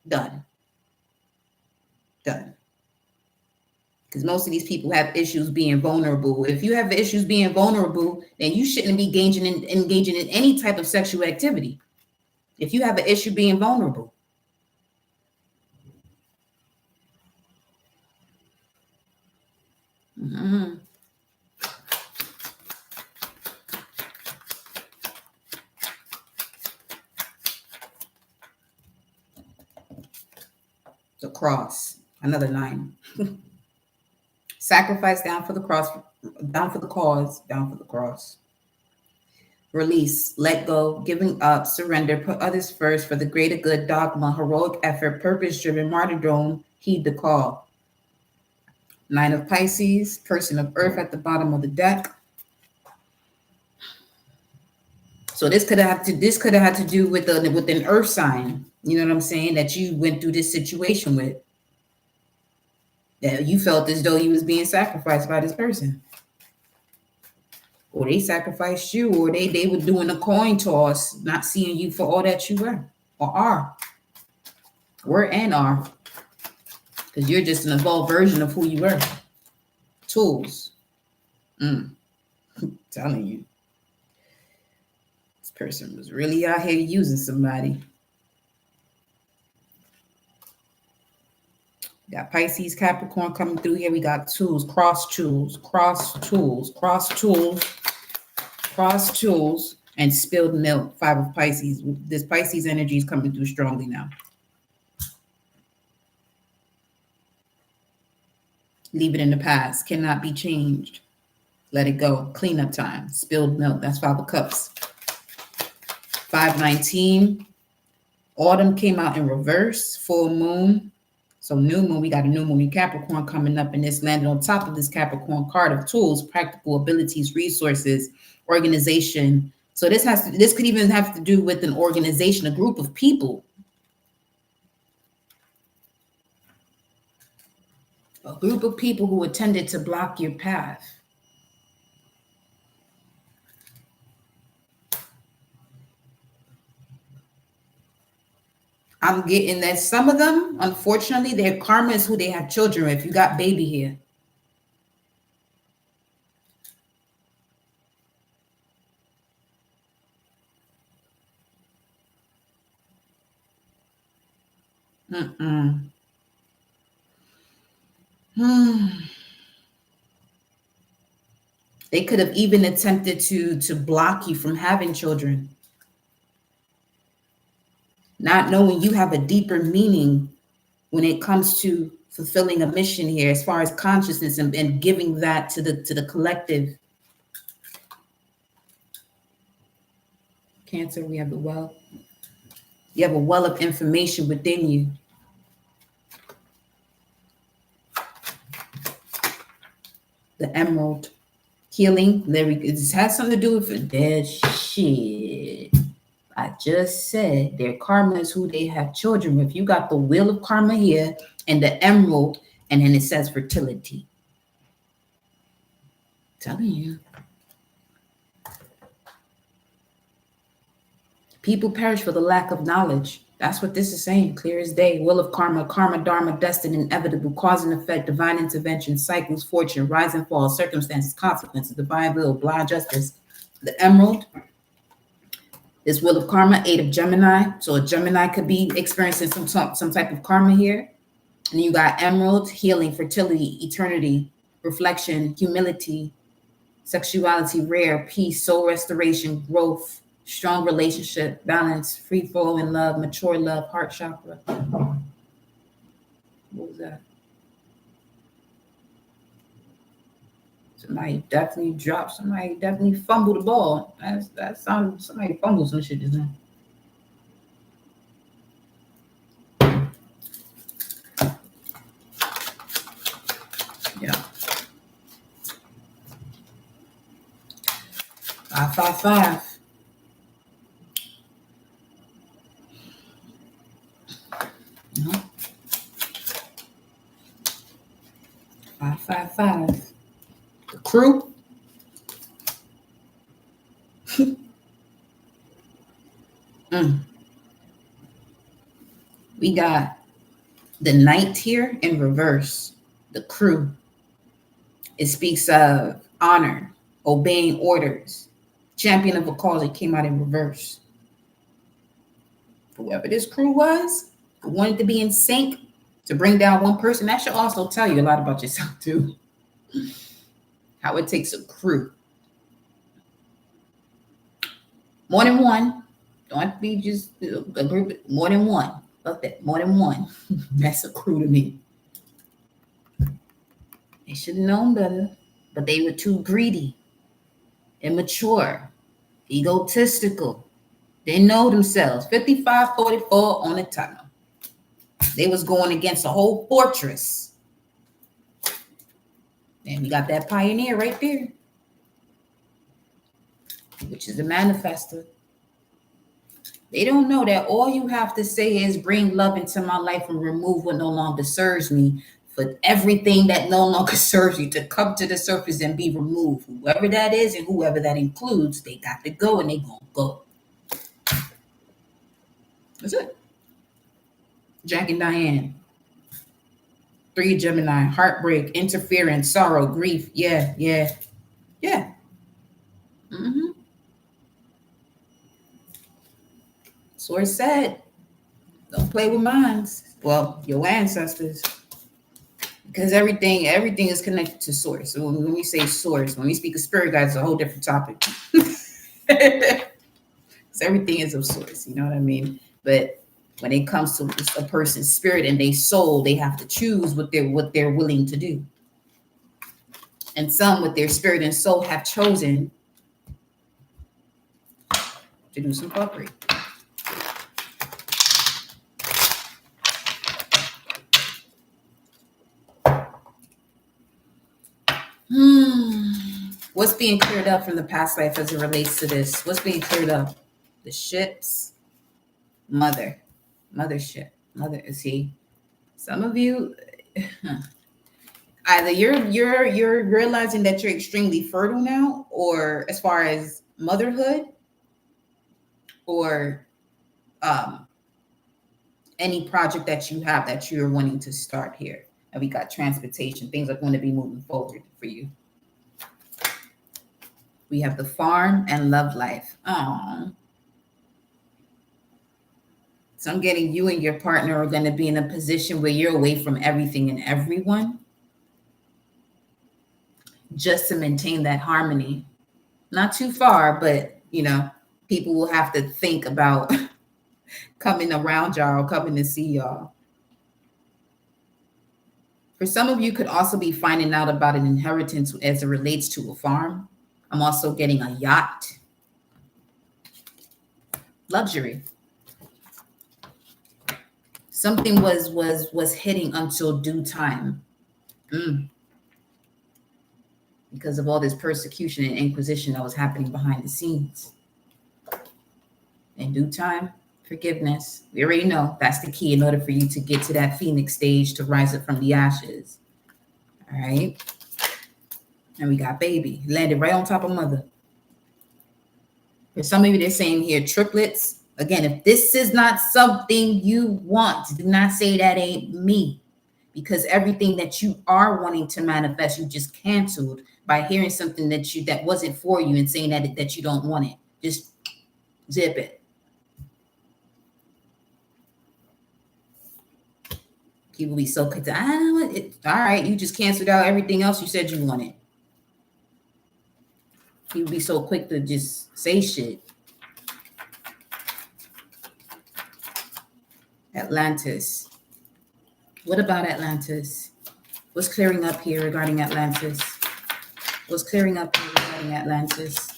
S1: Done. Done. Because most of these people have issues being vulnerable. If you have issues being vulnerable, then you shouldn't be engaging in any type of sexual activity. If you have an issue being vulnerable. Mm-hmm. The cross, another 9. Sacrifice, down for the cross, down for the cause, down for the cross. Release, let go, giving up, surrender, put others first for the greater good, dogma, heroic effort, purpose-driven, martyrdom, heed the call. 9 of Pisces, person of earth at the bottom of the deck. So this could have had to do with an earth sign. You know what I'm saying? That you went through this situation with. That you felt as though you was being sacrificed by this person. Or they sacrificed you, or they were doing a coin toss, not seeing you for all that you were or are. Were and are. Because you're just an evolved version of who you were. Tools. Telling you. This person was really out here using somebody. Got Pisces, Capricorn coming through here. We got tools, cross tools, cross tools, cross tools, cross tools, and spilled milk. 5 of Pisces. This Pisces energy is coming through strongly now. Leave it in the past. Cannot be changed. Let it go. Cleanup time. Spilled milk. That's 5 of Cups. 519. Autumn came out in reverse. Full moon. So new moon, we got a new moon in Capricorn coming up, and this landed on top of this Capricorn card of tools, practical abilities, resources, organization. So this could even have to do with an organization, a group of people. A group of people who intended to block your path. I'm getting that some of them, unfortunately, their karma is who they have children with. You got baby here. They could have even attempted to block you from having children. Not knowing you have a deeper meaning when it comes to fulfilling a mission here, as far as consciousness and giving that to the collective. Cancer, we have the well. You have a well of information within you. The emerald. Healing. It has something to do with dead shit. I just said their karma is who they have children with. You got the wheel of karma here and the emerald, and then it says fertility. Telling you. People perish for the lack of knowledge. That's what this is saying, clear as day. Will of karma, karma, dharma, destined, inevitable, cause and effect, divine intervention, cycles, fortune, rise and fall, circumstances, consequences, divine will, blind justice. The emerald. This wheel of karma, 8 of Gemini. So a Gemini could be experiencing some type of karma here. And you got emerald, healing, fertility, eternity, reflection, humility, sexuality, rare, peace, soul restoration, growth, strong relationship, balance, free flow in love, mature love, heart chakra. What was that? Somebody definitely dropped. Somebody definitely fumbled the ball. That sounded, somebody fumbled some shit just now. Yeah. 555. No. 555. 555. The crew. We got the knight here in reverse. The crew. It speaks of honor, obeying orders. Champion of a cause, it came out in reverse. Whoever this crew was, who wanted to be in sync to bring down one person, that should also tell you a lot about yourself too. How it takes a crew. More than one. Don't have to be just a group. More than one. Fuck that. More than one. That's a crew to me. They should have known better, but they were too greedy, immature, egotistical. They know themselves. 55-44 on the timer. They was going against a whole fortress. And we got that pioneer right there, which is the manifester. They don't know that all you have to say is bring love into my life and remove what no longer serves me, for everything that no longer serves you to come to the surface and be removed. Whoever that is and whoever that includes, they got to go and they gonna go. That's it. Jack and Diane. 3 Gemini. Heartbreak, interference, sorrow, grief. Yeah. Source said, don't play with minds. Well, your ancestors. Because everything is connected to source. So when we say source, when we speak of spirit guides, it's a whole different topic. Because everything is of source, you know what I mean? But when it comes to a person's spirit and their soul, they have to choose what they're willing to do. And some with their spirit and soul have chosen to do some fuckery. What's being cleared up from the past life as it relates to this? What's being cleared up? The ships, mothership. Mother is he. Some of you, either you're realizing that you're extremely fertile now, or as far as motherhood, or any project that you have that you're wanting to start here. And we got transportation. Things are going to be moving forward for you. We have the farm and love life. So I'm getting you and your partner are going to be in a position where you're away from everything and everyone, just to maintain that harmony. Not too far, but people will have to think about coming around y'all, coming to see y'all. For some of you, could also be finding out about an inheritance as it relates to a farm. I'm also getting a yacht. Luxury. Something was hitting until due time. Because of all this persecution and inquisition that was happening behind the scenes. In due time, forgiveness. We already know that's the key in order for you to get to that phoenix stage, to rise up from the ashes. All right. And we got baby. Landed right on top of mother. For some of you, they're saying here triplets. Again, if this is not something you want, do not say that ain't me. Because everything that you are wanting to manifest, you just canceled by hearing something that wasn't for you and saying that you don't want it. Just zip it. People be so quick to, I don't know it. All right, you just canceled out everything else you said you wanted. People be so quick to just say shit. Atlantis. What about Atlantis? What's clearing up here regarding Atlantis? What's clearing up here regarding Atlantis?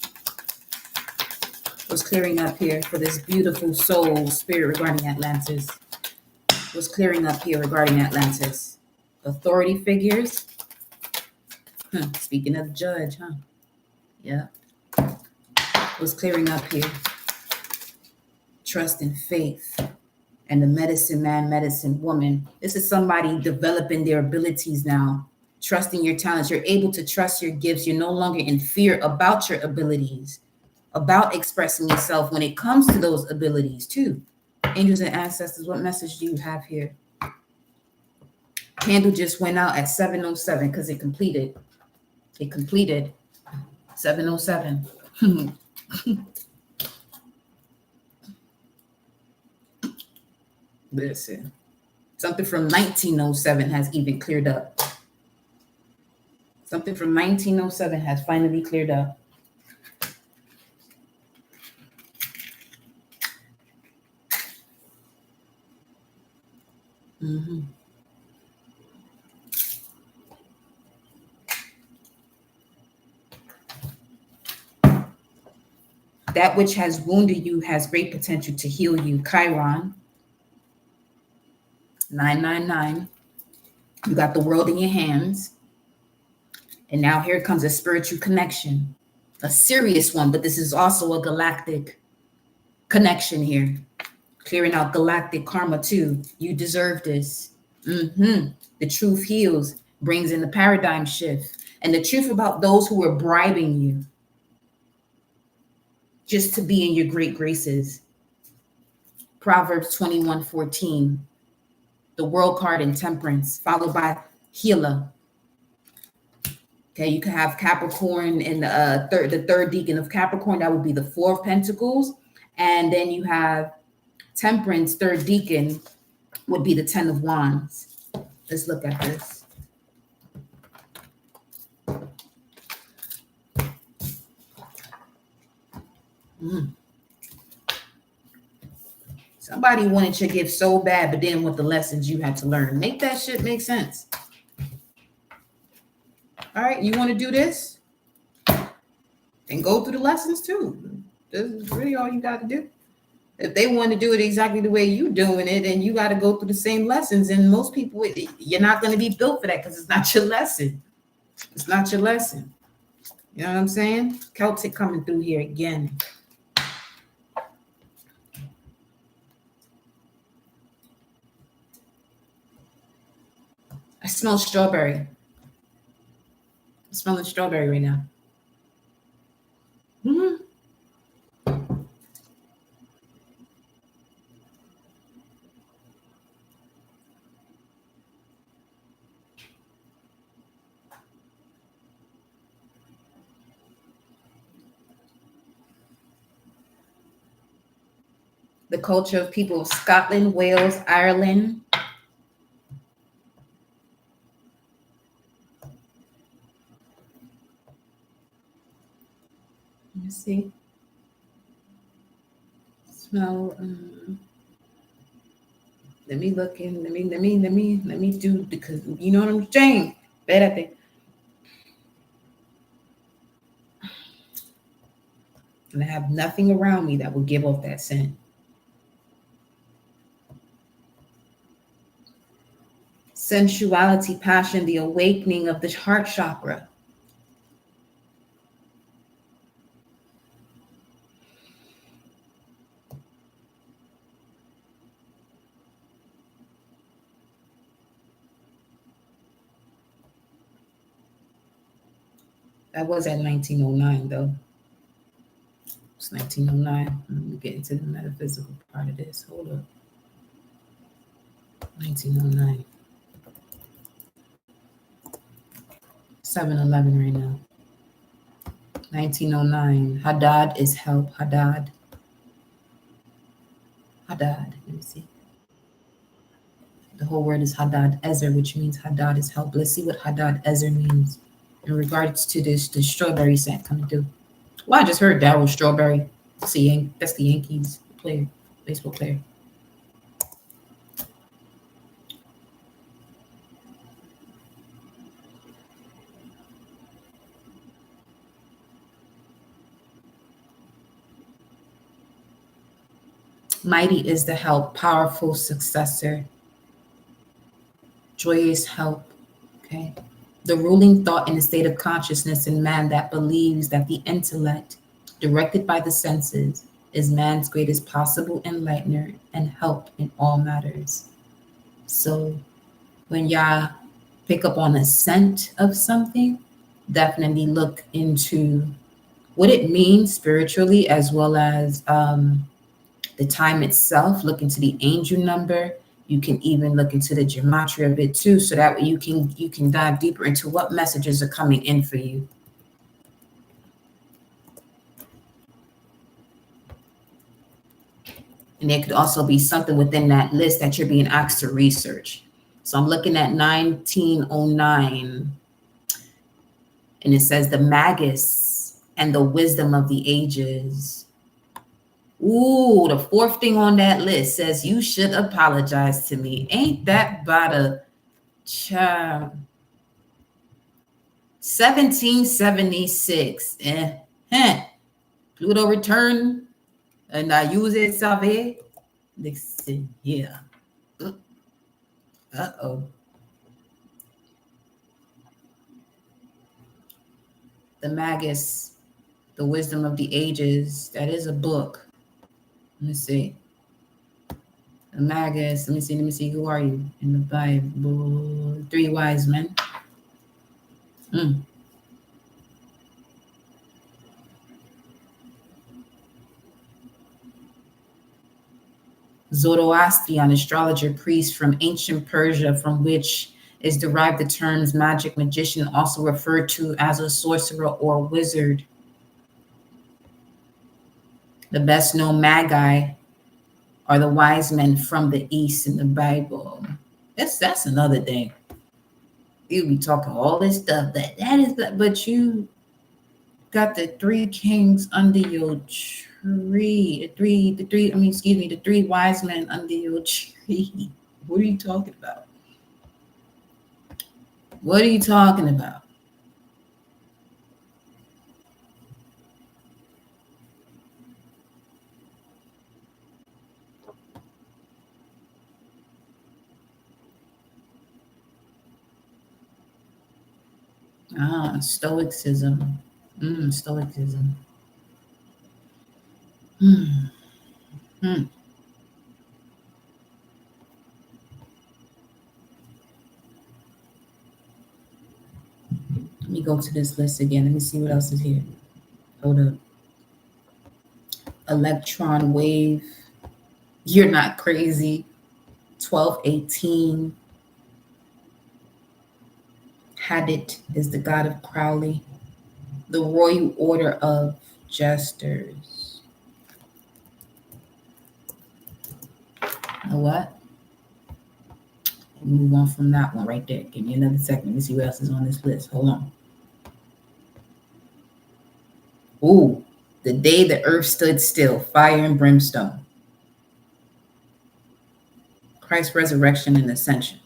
S1: What's clearing up here for this beautiful soul spirit regarding Atlantis? What's clearing up here regarding Atlantis? Authority figures. Speaking of judge, huh? Yeah. What's clearing up here? Trust and faith. And the medicine man, medicine woman. This is somebody developing their abilities now trusting your talents. You're able to trust your gifts. You're no longer in fear about your abilities, about expressing yourself when it comes to those abilities too. Angels and ancestors, what message do you have here? Candle just went out at 7:07 because it completed. It completed 7:07. Listen, something from 1907 has even cleared up. Something from 1907 has finally cleared up. Mm-hmm. That which has wounded you has great potential to heal you. Chiron, 999. You got the world in your hands. And now here comes a spiritual connection, a serious one, but this is also a galactic connection here. Clearing out galactic karma too. You deserve this. The truth heals, brings in the paradigm shift. And the truth about those who are bribing you just to be in your great graces. Proverbs 21:14. The world card in temperance, followed by healer. Okay, you can have Capricorn in the third deacon of Capricorn. That would be the Four of Pentacles. And then you have Temperance, third deacon, would be the Ten of Wands. Let's look at this. Somebody wanted your gift so bad, but then with the lessons you had to learn. Make that shit make sense. All right, you want to do this? Then go through the lessons too. This is really all you got to do. If they want to do it exactly the way you're doing it, and you got to go through the same lessons, and most people, you're not going to be built for that because it's not your lesson. It's not your lesson. You know what I'm saying? Celtic coming through here again. I smell strawberry. I'm smelling strawberry right now. The culture of people of Scotland, Wales, Ireland. Let me see. Smell. Let me look in. Let me do, because you know what I'm saying. Better thing. And I have nothing around me that will give off that scent. Sensuality, passion, the awakening of the heart chakra. That was at 1909, though. It's 1909. Let me get into the metaphysical part of this. Hold up. 1909. 7-11 right now. 1909. Hadad is help. Hadad. Hadad. Let me see. The whole word is Hadad Ezer, which means Hadad is help. Let's see what Hadad Ezer means in regards to this the strawberry scent coming through. Well, I just heard Darryl Strawberry. See, that's the Yankees player, baseball player. Mighty is the help, powerful successor, joyous help. Okay. The ruling thought in a state of consciousness in man that believes that the intellect, directed by the senses, is man's greatest possible enlightener and help in all matters. So when y'all pick up on a scent of something, definitely look into what it means spiritually, as well as the time itself. Look into the angel number. You can even look into the gematria of it too, so that way you can dive deeper into what messages are coming in for you. And there could also be something within that list that you're being asked to research. So I'm looking at 1909, and it says the magus and the wisdom of the ages. Ooh, the fourth thing on that list says you should apologize to me. Ain't that about a child? 1776. Pluto return and I use it savvy. Listen here. Uh-oh. The Magus, the Wisdom of the Ages. That is a book. Let me see. The Magus. Let me see. Who are you in the Bible? 3 wise men. Zoroastrian astrologer priest from ancient Persia, from which is derived the terms magic, magician, also referred to as a sorcerer or wizard. The best known magi are the wise men from the east in the Bible. That's another thing. You be talking all this stuff that is, but you got the 3 kings under your tree. The 3 wise men under your tree. What are you talking about? What are you talking about? Stoicism. Stoicism. Let me go to this list again. Let me see what else is here. Hold up. Electron wave. You're not crazy. 1218. Hadit is the god of Crowley. The Royal Order of Jesters. What? Move on from that one right there. Give me another second. Let me see what else is on this list. Hold on. Ooh, the day the earth stood still, fire and brimstone. Christ's resurrection and ascension.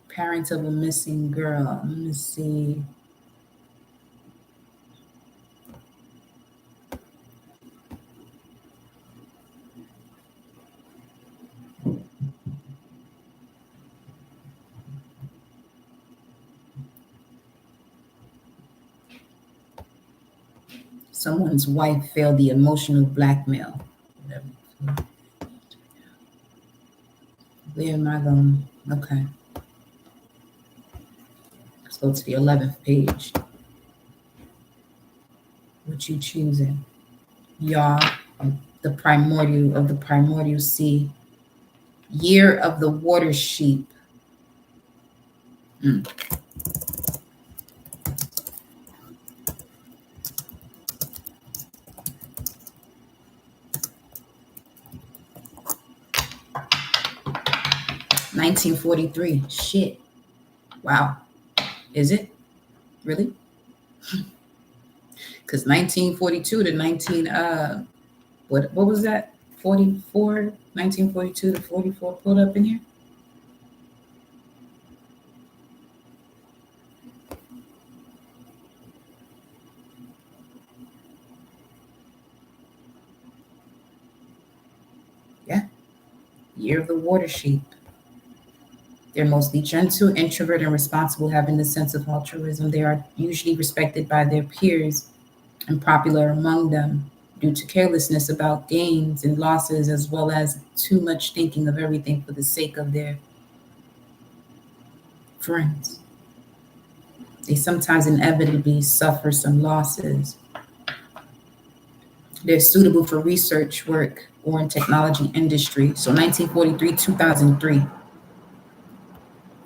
S1: Parents of a missing girl. Let me see. Someone's wife failed the emotional blackmail. Where am I going? Okay. Let's go to the 11th page. What you choosing? Yah, the primordial sea. Year of the water sheep. 1943. Shit. Wow. Is it? Really? Because 1942 to 19 what was that? 44? 1942 to 44 pulled up in here? Yeah. Year of the water sheep. They're mostly gentle, introvert, and responsible, having the sense of altruism. They are usually respected by their peers and popular among them. due to carelessness about gains and losses, as well as too much thinking of everything for the sake of their friends. They sometimes inevitably suffer some losses. They're suitable for research work or in technology industry. So 1943, 2003.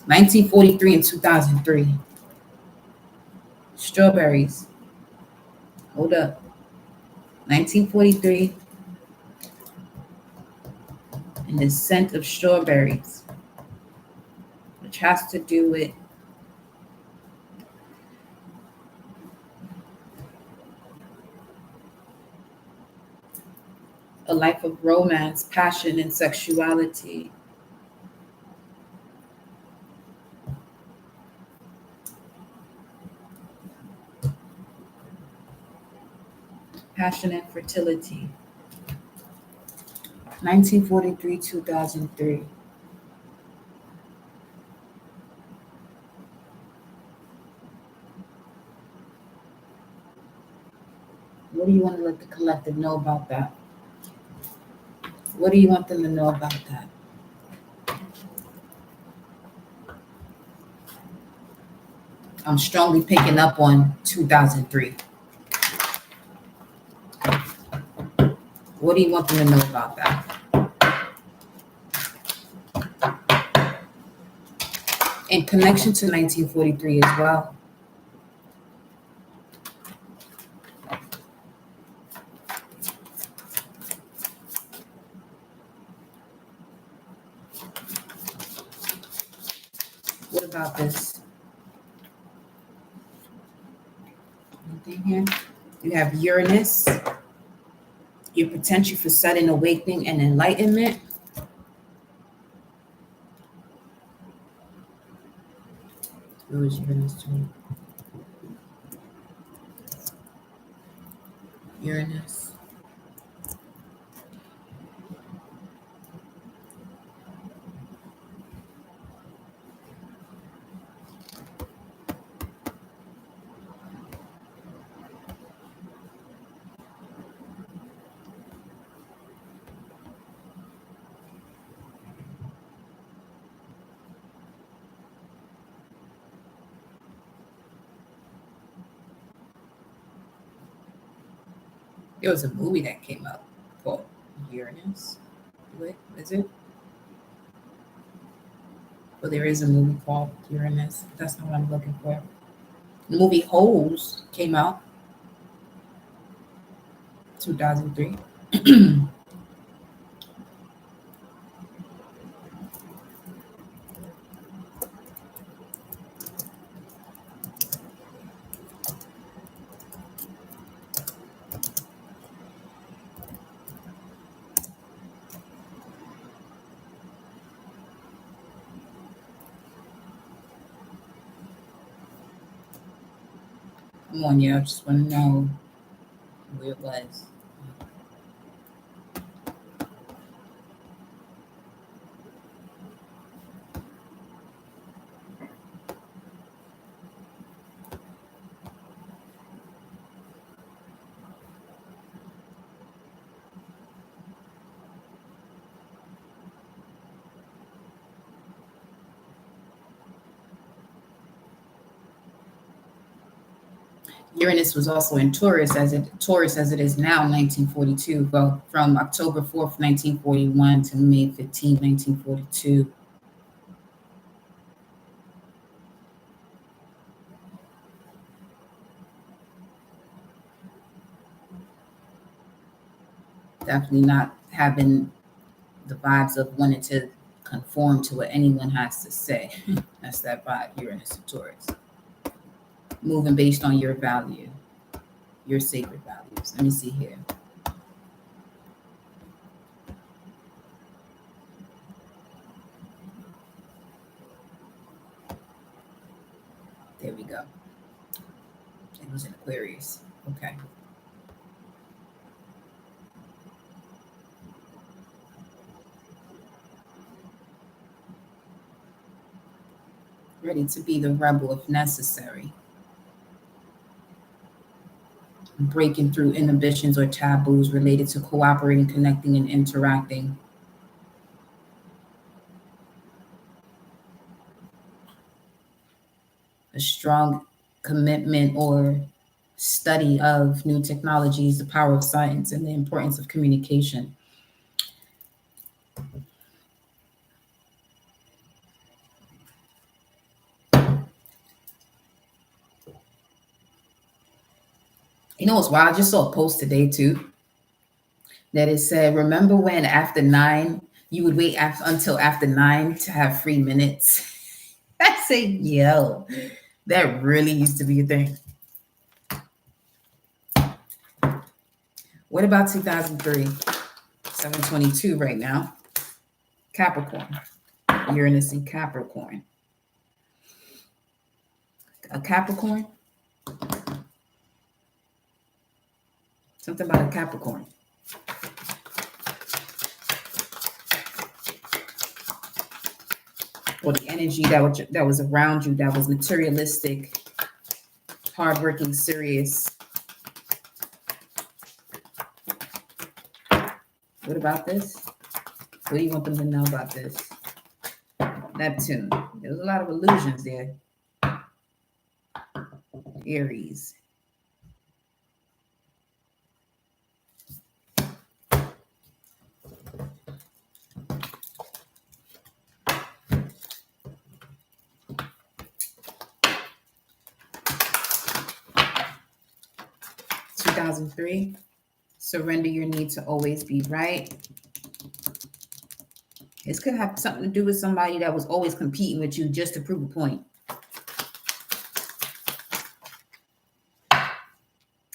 S1: 1943 and 2003. Strawberries. Hold up. 1943 and the scent of strawberries, which has to do with a life of romance, passion, and sexuality. Passion and fertility. 1943, 2003. What do you want to let the collective know about that? What do you want them to know about that? I'm strongly picking up on 2003. What do you want them to know about that? In connection to 1943 as well. What about this? Anything here? You have Uranus, your potential for sudden awakening and enlightenment. Where was Uranus to? Uranus. There was a movie that came out called Uranus. Wait, is it? Well, there is a movie called Uranus. That's not what I'm looking for. The movie Holes came out 2003. Come on, yeah, I just want to know where it was. Uranus was also in Taurus as it is now, 1942. Well, from October 4th, 1941 to May 15th, 1942. Definitely not having the vibes of wanting to conform to what anyone has to say. That's that vibe, Uranus and Taurus. Moving based on your value, your sacred values. Let me see here. There we go. It was in Aquarius. Okay. Ready to be the rebel if necessary. breaking through inhibitions or taboos related to cooperating, connecting, and interacting. A strong commitment or study of new technologies, the power of science, and the importance of communication. You know what's wild? I just saw a post today too that it said, remember when after 9, you would wait until after 9 to have free minutes? I say, yo, that really used to be a thing. What about 2003? 722 right now. Capricorn. Uranus in Capricorn. A Capricorn? Something about a Capricorn. Or the energy that was around you, that was materialistic, hardworking, serious. What about this? What do you want them to know about this? Neptune. There's a lot of illusions there. Aries. (2003). Surrender your need to always be right. This could have something to do with somebody that was always competing with you just to prove a point.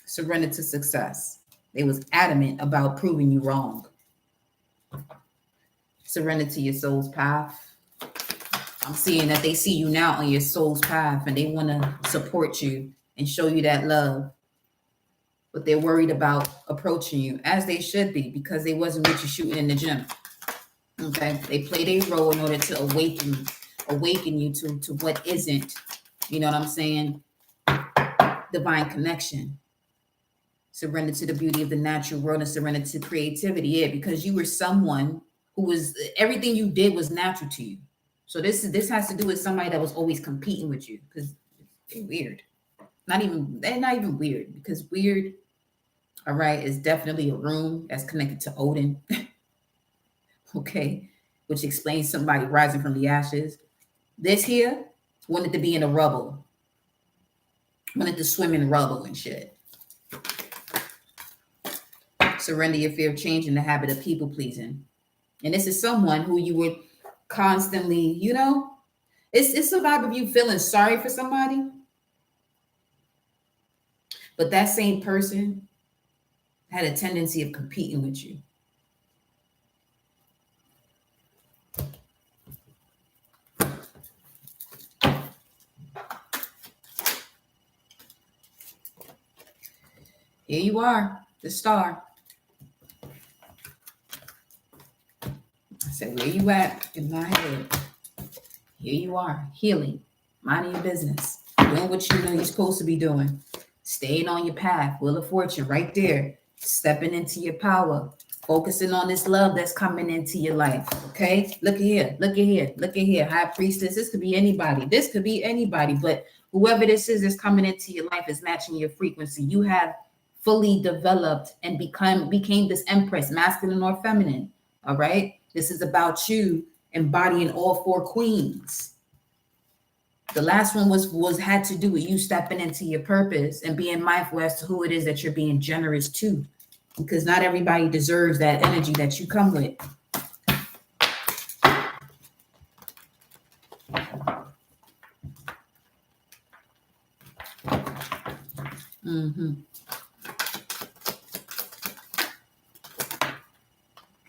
S1: Surrender to success. They was adamant about proving you wrong. Surrender to your soul's path. I'm seeing that they see you now on your soul's path and they want to support you and show you that love. But they're worried about approaching you, as they should be, because they wasn't with you shooting in the gym. Okay, they play their role in order to awaken you to what isn't, you know what I'm saying, divine connection. Surrender to the beauty of the natural world and surrender to creativity. Yeah, because you were someone who was, everything you did was natural to you. So this has to do with somebody that was always competing with you, because they're weird. They're not even weird, because weird, all right, is definitely a room that's connected to Odin. Okay, which explains somebody rising from the ashes. This here wanted to be in the rubble, wanted to swim in rubble and shit. Surrender your fear of change and the habit of people pleasing. And this is someone who you would constantly, you know, it's a vibe of you feeling sorry for somebody, but that same person had a tendency of competing with you. Here you are, the star. I said, where you at in my head? Here you are, healing, minding your business, doing what you know you're supposed to be doing, staying on your path, wheel of fortune right there, stepping into your power, focusing on this love that's coming into your life, okay? Look at here, look at here, look at here. High priestess, this could be anybody. This could be anybody, but whoever this is that's coming into your life is matching your frequency. You have fully developed and became this empress, masculine or feminine, all right? This is about you embodying all 4 queens. The last one was had to do with you stepping into your purpose and being mindful as to who it is that you're being generous to, because not everybody deserves that energy that you come with.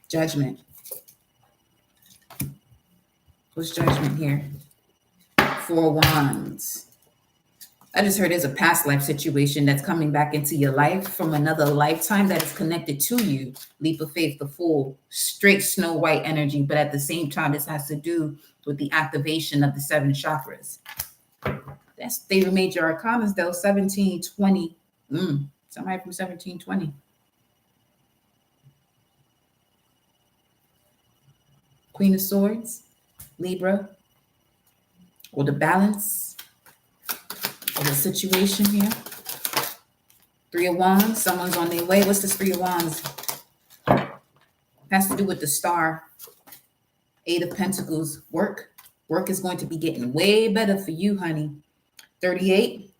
S1: Judgment. What's judgment here? 4 wands. I just heard there's a past life situation that's coming back into your life from another lifetime that is connected to you. Leap of faith, the Fool, straight Snow White energy, but at the same time, this has to do with the activation of the 7 chakras. That's they were major arcanas though, 17, 20. Somebody from 1720. Queen of Swords, Libra, or the balance of the situation here. Three of Wands, someone's on their way. What's this Three of Wands? Has to do with the star. Eight of Pentacles, work. Work is going to be getting way better for you, honey. 38.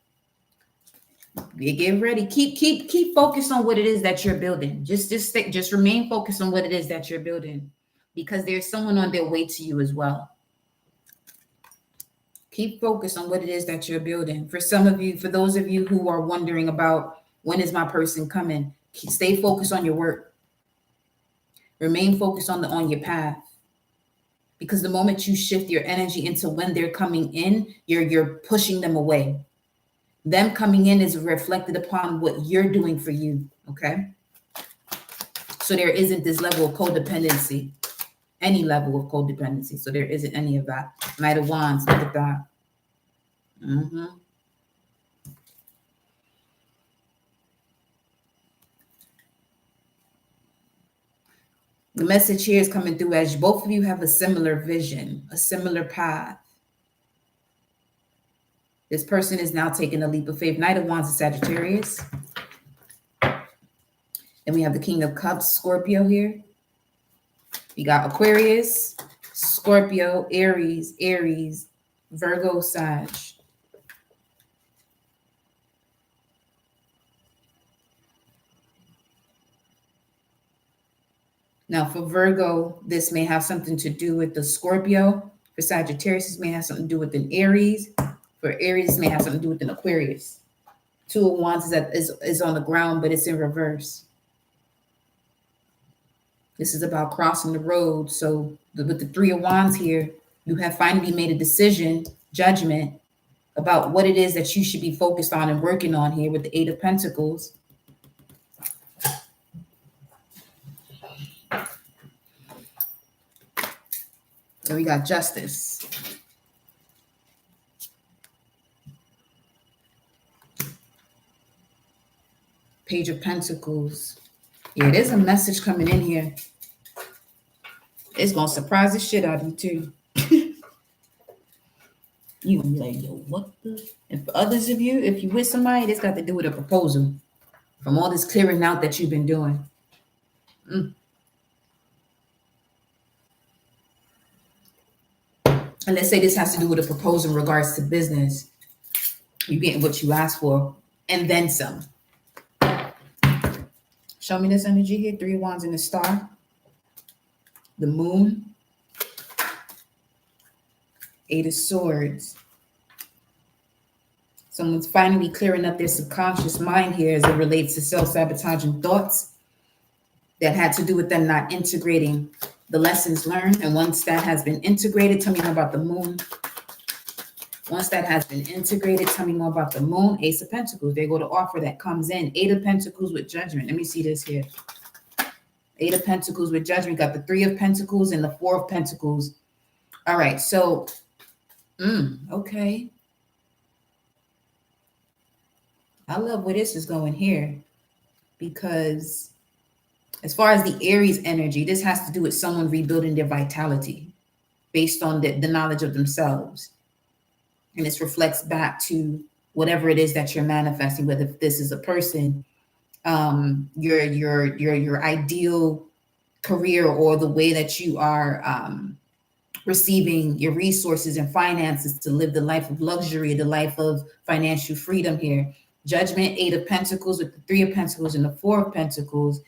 S1: Get ready. Keep focused on what it is that you're building. Just remain focused on what it is that you're building, because there's someone on their way to you as well. Keep focused on what it is that you're building. For some of you, for those of you who are wondering about when is my person coming, stay focused on your work. Remain focused on your path. Because the moment you shift your energy into when they're coming in, you're pushing them away. Them coming in is reflected upon what you're doing for you, okay? So there isn't this level of codependency, any level of codependency. So there isn't any of that. Knight of Wands, look at that. The message here is coming through as both of you have a similar vision, a similar path. This person is now taking a leap of faith. Knight of Wands is Sagittarius. Then we have the King of Cups, Scorpio here. You got Aquarius, Scorpio, Aries, Virgo, Sag. Now for Virgo, this may have something to do with the Scorpio. For Sagittarius, this may have something to do with an Aries. For Aries, this may have something to do with an Aquarius. Two of Wands is on the ground, but it's in reverse. This is about crossing the road. So with the Three of Wands here, you have finally made a decision, judgment, about what it is that you should be focused on and working on here with the Eight of Pentacles. So we got Justice. Page of Pentacles. Yeah, there's a message coming in here. It's going to surprise the shit out of you, too. You're going to be like, yo, what the? And for others of you, if you with somebody, it's got to do with a proposal from all this clearing out that you've been doing. And let's say this has to do with a proposal in regards to business. You're getting what you asked for and then some. Show me this energy here. Three of Wands and the Star. The Moon. Eight of Swords. Someone's finally clearing up their subconscious mind here as it relates to self-sabotaging thoughts that had to do with them not integrating the lessons learned. And once that has been integrated, tell me more about the Moon. Once that has been integrated, tell me more about the Moon. Ace of Pentacles. They go to offer that comes in. Eight of Pentacles with Judgment. Let me see this here. Eight of Pentacles with Judgment. Got the Three of Pentacles and the Four of Pentacles. All right. So, okay. I love where this is going here, because as far as the Aries energy, this has to do with someone rebuilding their vitality based on the knowledge of themselves. And this reflects back to whatever it is that you're manifesting, whether this is a person, your ideal career, or the way that you are receiving your resources and finances to live the life of luxury, the life of financial freedom here. Judgment, Eight of Pentacles with the Three of Pentacles and the Four of Pentacles.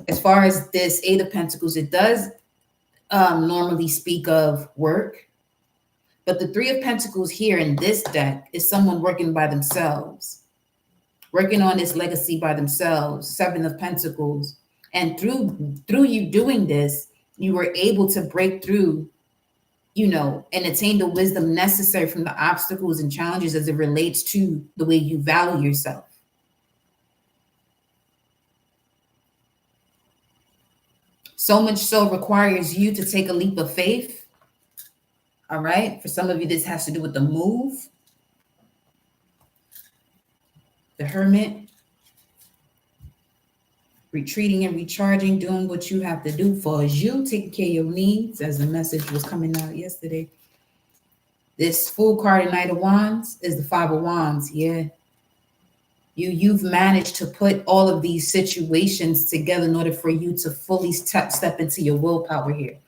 S1: As far as this Eight of Pentacles, it does normally speak of work. But the Three of Pentacles here in this deck is someone working by themselves, working on this legacy by themselves. Seven of Pentacles. And through you doing this, you were able to break through, and attain the wisdom necessary from the obstacles and challenges as it relates to the way you value yourself. So much so requires you to take a leap of faith. All right. For some of you, this has to do with the move. The Hermit. retreating and recharging, doing what you have to do for you, taking care of your needs, as the message was coming out yesterday. This Fool card in Knight of Wands is the Five of Wands. Yeah. You've managed to put all of these situations together in order for you to fully step into your willpower here.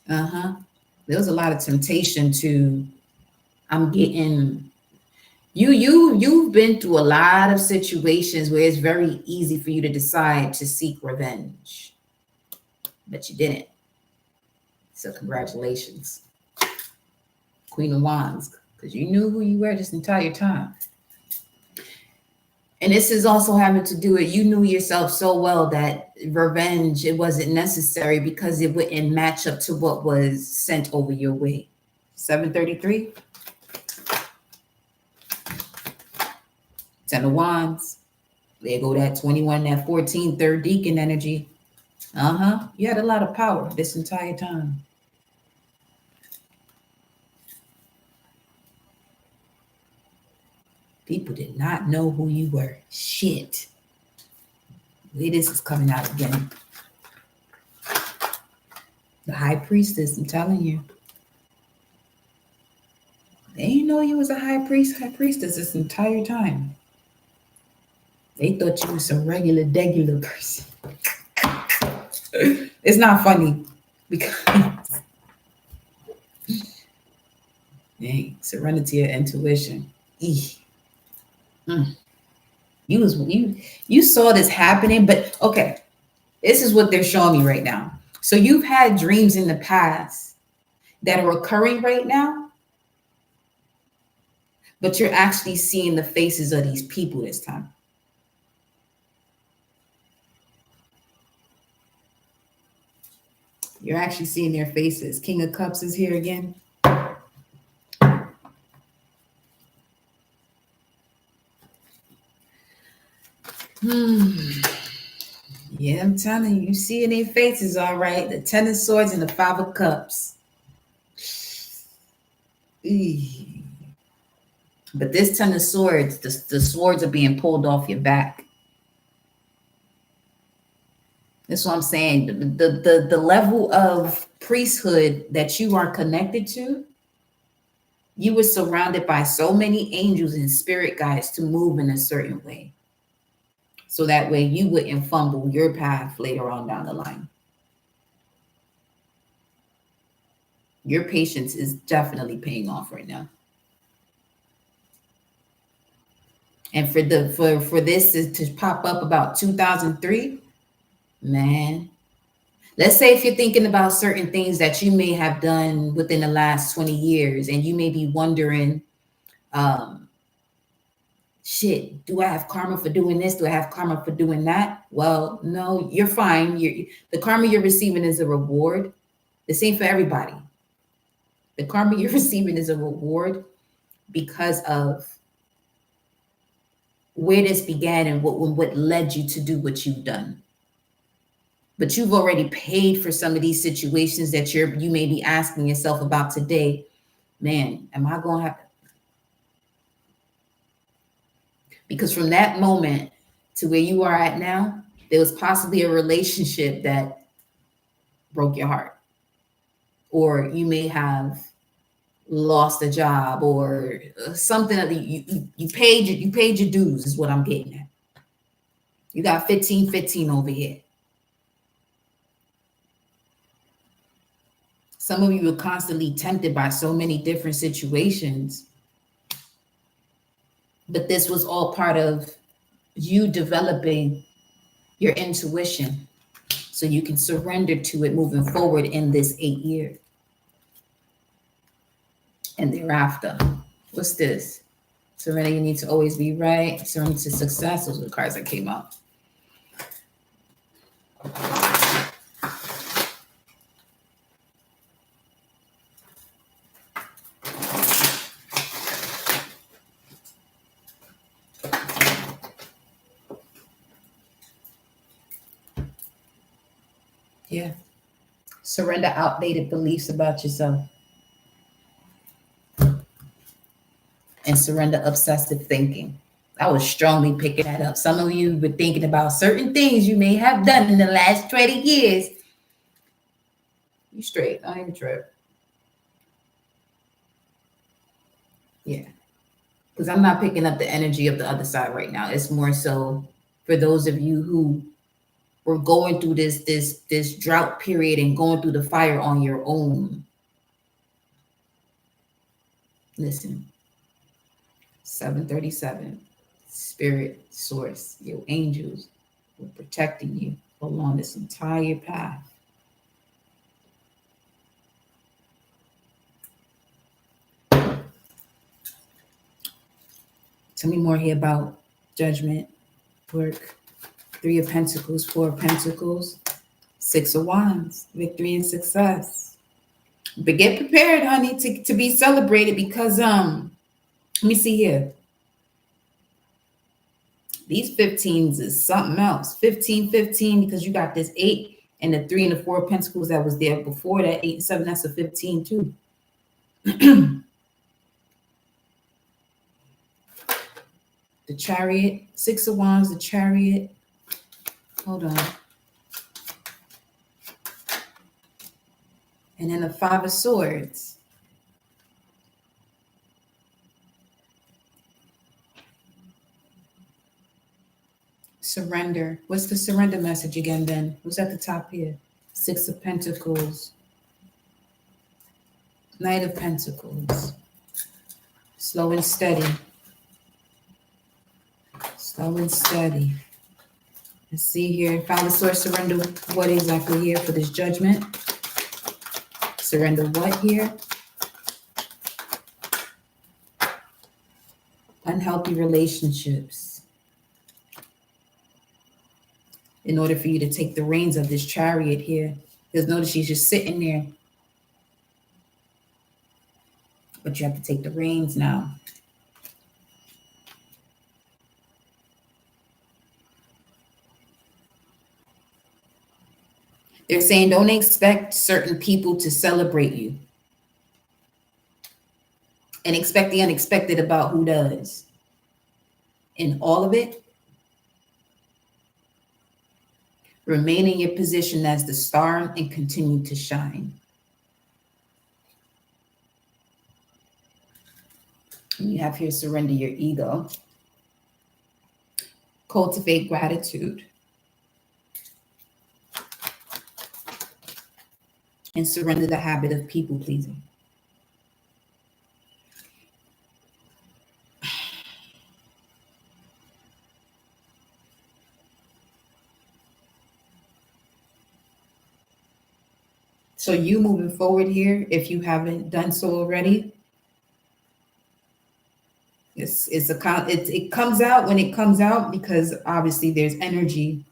S1: There was a lot of temptation to, I'm getting, you've been through a lot of situations where it's very easy for you to decide to seek revenge, but you didn't. So congratulations, Queen of Wands, because you knew who you were this entire time. And this is also having to do with, you knew yourself so well that revenge, it wasn't necessary because it wouldn't match up to what was sent over your way. 733. 10 of Wands. There go that 21, that 14, third deacon energy. You had a lot of power this entire time. People did not know who you were. Shit. This is coming out again. The High Priestess, I'm telling you. They didn't know you was a high priestess this entire time. They thought you was some degular person. It's not funny because dang, serenity of intuition. You saw this happening, but okay, this is what they're showing me right now. So you've had dreams in the past that are occurring right now, but you're actually seeing the faces of these people this time. You're actually seeing their faces. King of Cups is here again. Yeah, I'm telling you, you see in their faces, all right. The 10 of Swords and the 5 of Cups. But this 10 of Swords, the swords are being pulled off your back. That's what I'm saying. The level of priesthood that you are connected to, you were surrounded by so many angels and spirit guides to move in a certain way. So that way you wouldn't fumble your path later on down the line. Your patience is definitely paying off right now. And for this to pop up about 2003, man, let's say if you're thinking about certain things that you may have done within the last 20 years and you may be wondering, shit, do I have karma for doing this? Do I have karma for doing that? Well, no, you're fine. The karma you're receiving is a reward. The same for everybody. The karma you're receiving is a reward because of where this began and what led you to do what you've done. But you've already paid for some of these situations that you may be asking yourself about today. Man, am I going to have? Because from that moment to where you are at now, there was possibly a relationship that broke your heart. Or you may have lost a job or something that you paid your dues is what I'm getting at. You got 15 over here. Some of you are constantly tempted by so many different situations, but this was all part of you developing your intuition so you can surrender to it moving forward in this 8 years. And thereafter, what's this? Surrender, you need to always be right. Surrender to success. Those are the cards that came out. Yeah. Surrender outdated beliefs about yourself. And surrender obsessive thinking. I was strongly picking that up. Some of you were thinking about certain things you may have done in the last 20 years. You straight. I ain't trip. Yeah. Because I'm not picking up the energy of the other side right now. It's more so for those of you who were going through this drought period and going through the fire on your own. Listen. 737. Spirit source, your angels were protecting you along this entire path. Tell me more here about judgment, work, 3 of Pentacles, 4 of Pentacles, 6 of Wands, victory and success. But get prepared, honey, to be celebrated because let me see here. These 15s is something else. 15, 15, because you got this 8 and the 3 and the 4 of Pentacles that was there before that 8 and 7. That's a 15 too. The Chariot, 6 of Wands, the Chariot. Hold on. And then the 5 of Swords. Surrender. What's the surrender message again then? What's at the top here? 6 of Pentacles. Knight of Pentacles. Slow and steady. Slow and steady. Let's see here. 5 of Swords, surrender what exactly here for this judgment? Surrender what here? Unhealthy relationships. In order for you to take the reins of this Chariot here. Because notice she's just sitting there. But you have to take the reins now. They're saying don't expect certain people to celebrate you. And expect the unexpected about who does. In all of it, remain in your position as the star and continue to shine. And you have here, surrender your ego. Cultivate gratitude. And surrender the habit of people pleasing. So you moving forward here, if you haven't done so already, it comes out when it comes out, because obviously there's energy,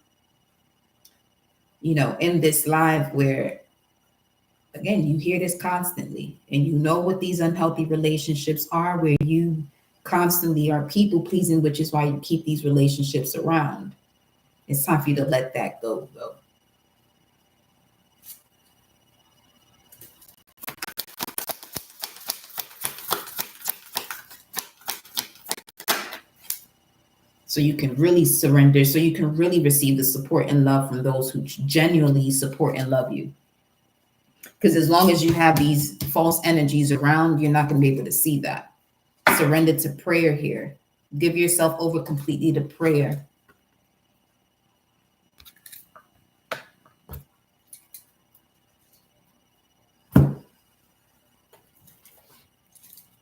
S1: in this live where, again, you hear this constantly and you know what these unhealthy relationships are, where you constantly are people pleasing, which is why you keep these relationships around. It's time for you to let that go, though. So you can really surrender, so you can really receive the support and love from those who genuinely support and love you. Because as long as you have these false energies around, you're not going to be able to see that. Surrender to prayer here. Give yourself over completely to prayer.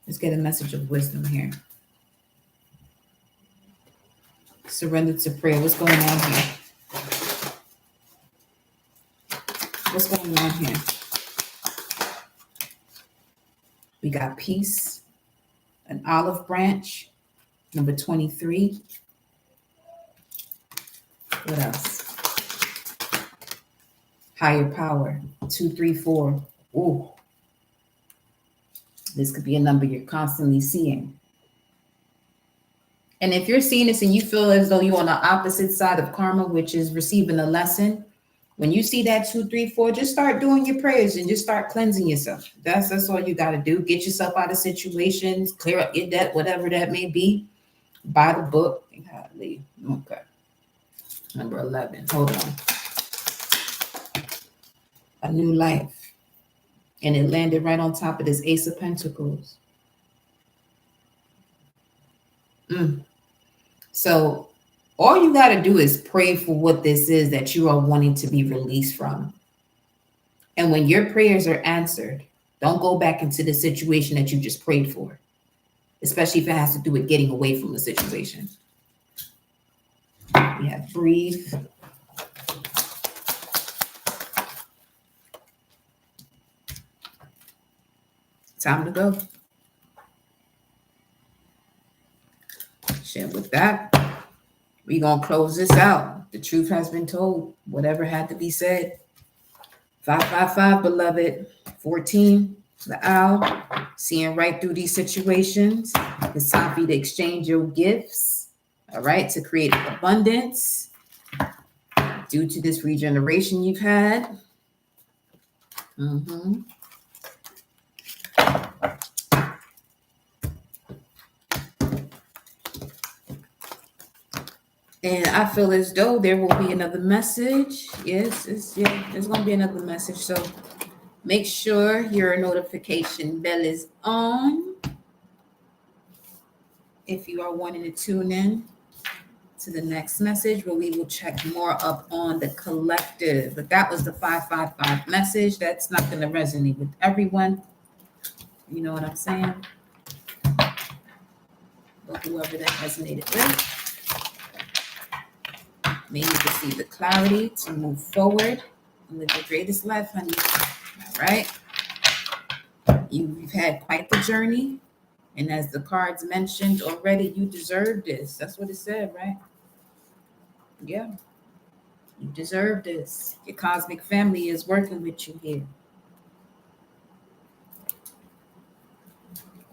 S1: Let's get a message of wisdom here. Surrender to prayer. What's going on here? What's going on here? We got peace, an olive branch, number 23. What else? Higher power, 2, 3, 4. Ooh. This could be a number you're constantly seeing. And if you're seeing this and you feel as though you're on the opposite side of karma, which is receiving a lesson, when you see that 2, 3, 4, just start doing your prayers and just start cleansing yourself. That's all you got to do. Get yourself out of situations, clear up your debt, whatever that may be. Buy the book. Golly. Okay. Number 11. Hold on. A new life. And it landed right on top of this Ace of Pentacles. So all you got to do is pray for what this is that you are wanting to be released from. And when your prayers are answered, don't go back into the situation that you just prayed for, especially if it has to do with getting away from the situation. We have breathe. Time to go. Shit, with that, we're going to close this out. The truth has been told. Whatever had to be said. 555, beloved. 14, the owl. Seeing right through these situations. It's time for you to exchange your gifts. All right, to create abundance. Due to this regeneration you've had. And I feel as though there will be another message. Yes, there's going to be another message. So make sure your notification bell is on if you are wanting to tune in to the next message, where we will check more up on the collective. But that was the 555 message. That's not going to resonate with everyone. You know what I'm saying? But whoever that resonated with, may you receive the clarity to move forward and live your greatest life, honey. All right? You've had quite the journey. And as the cards mentioned already, you deserve this. That's what it said, right? Yeah. You deserve this. Your cosmic family is working with you here.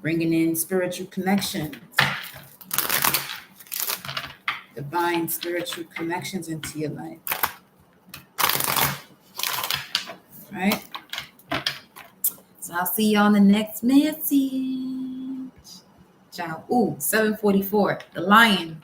S1: Bringing in spiritual connections. Divine spiritual connections into your life. Right? So I'll see you on the next message. Ciao. Ooh, 744. The lion.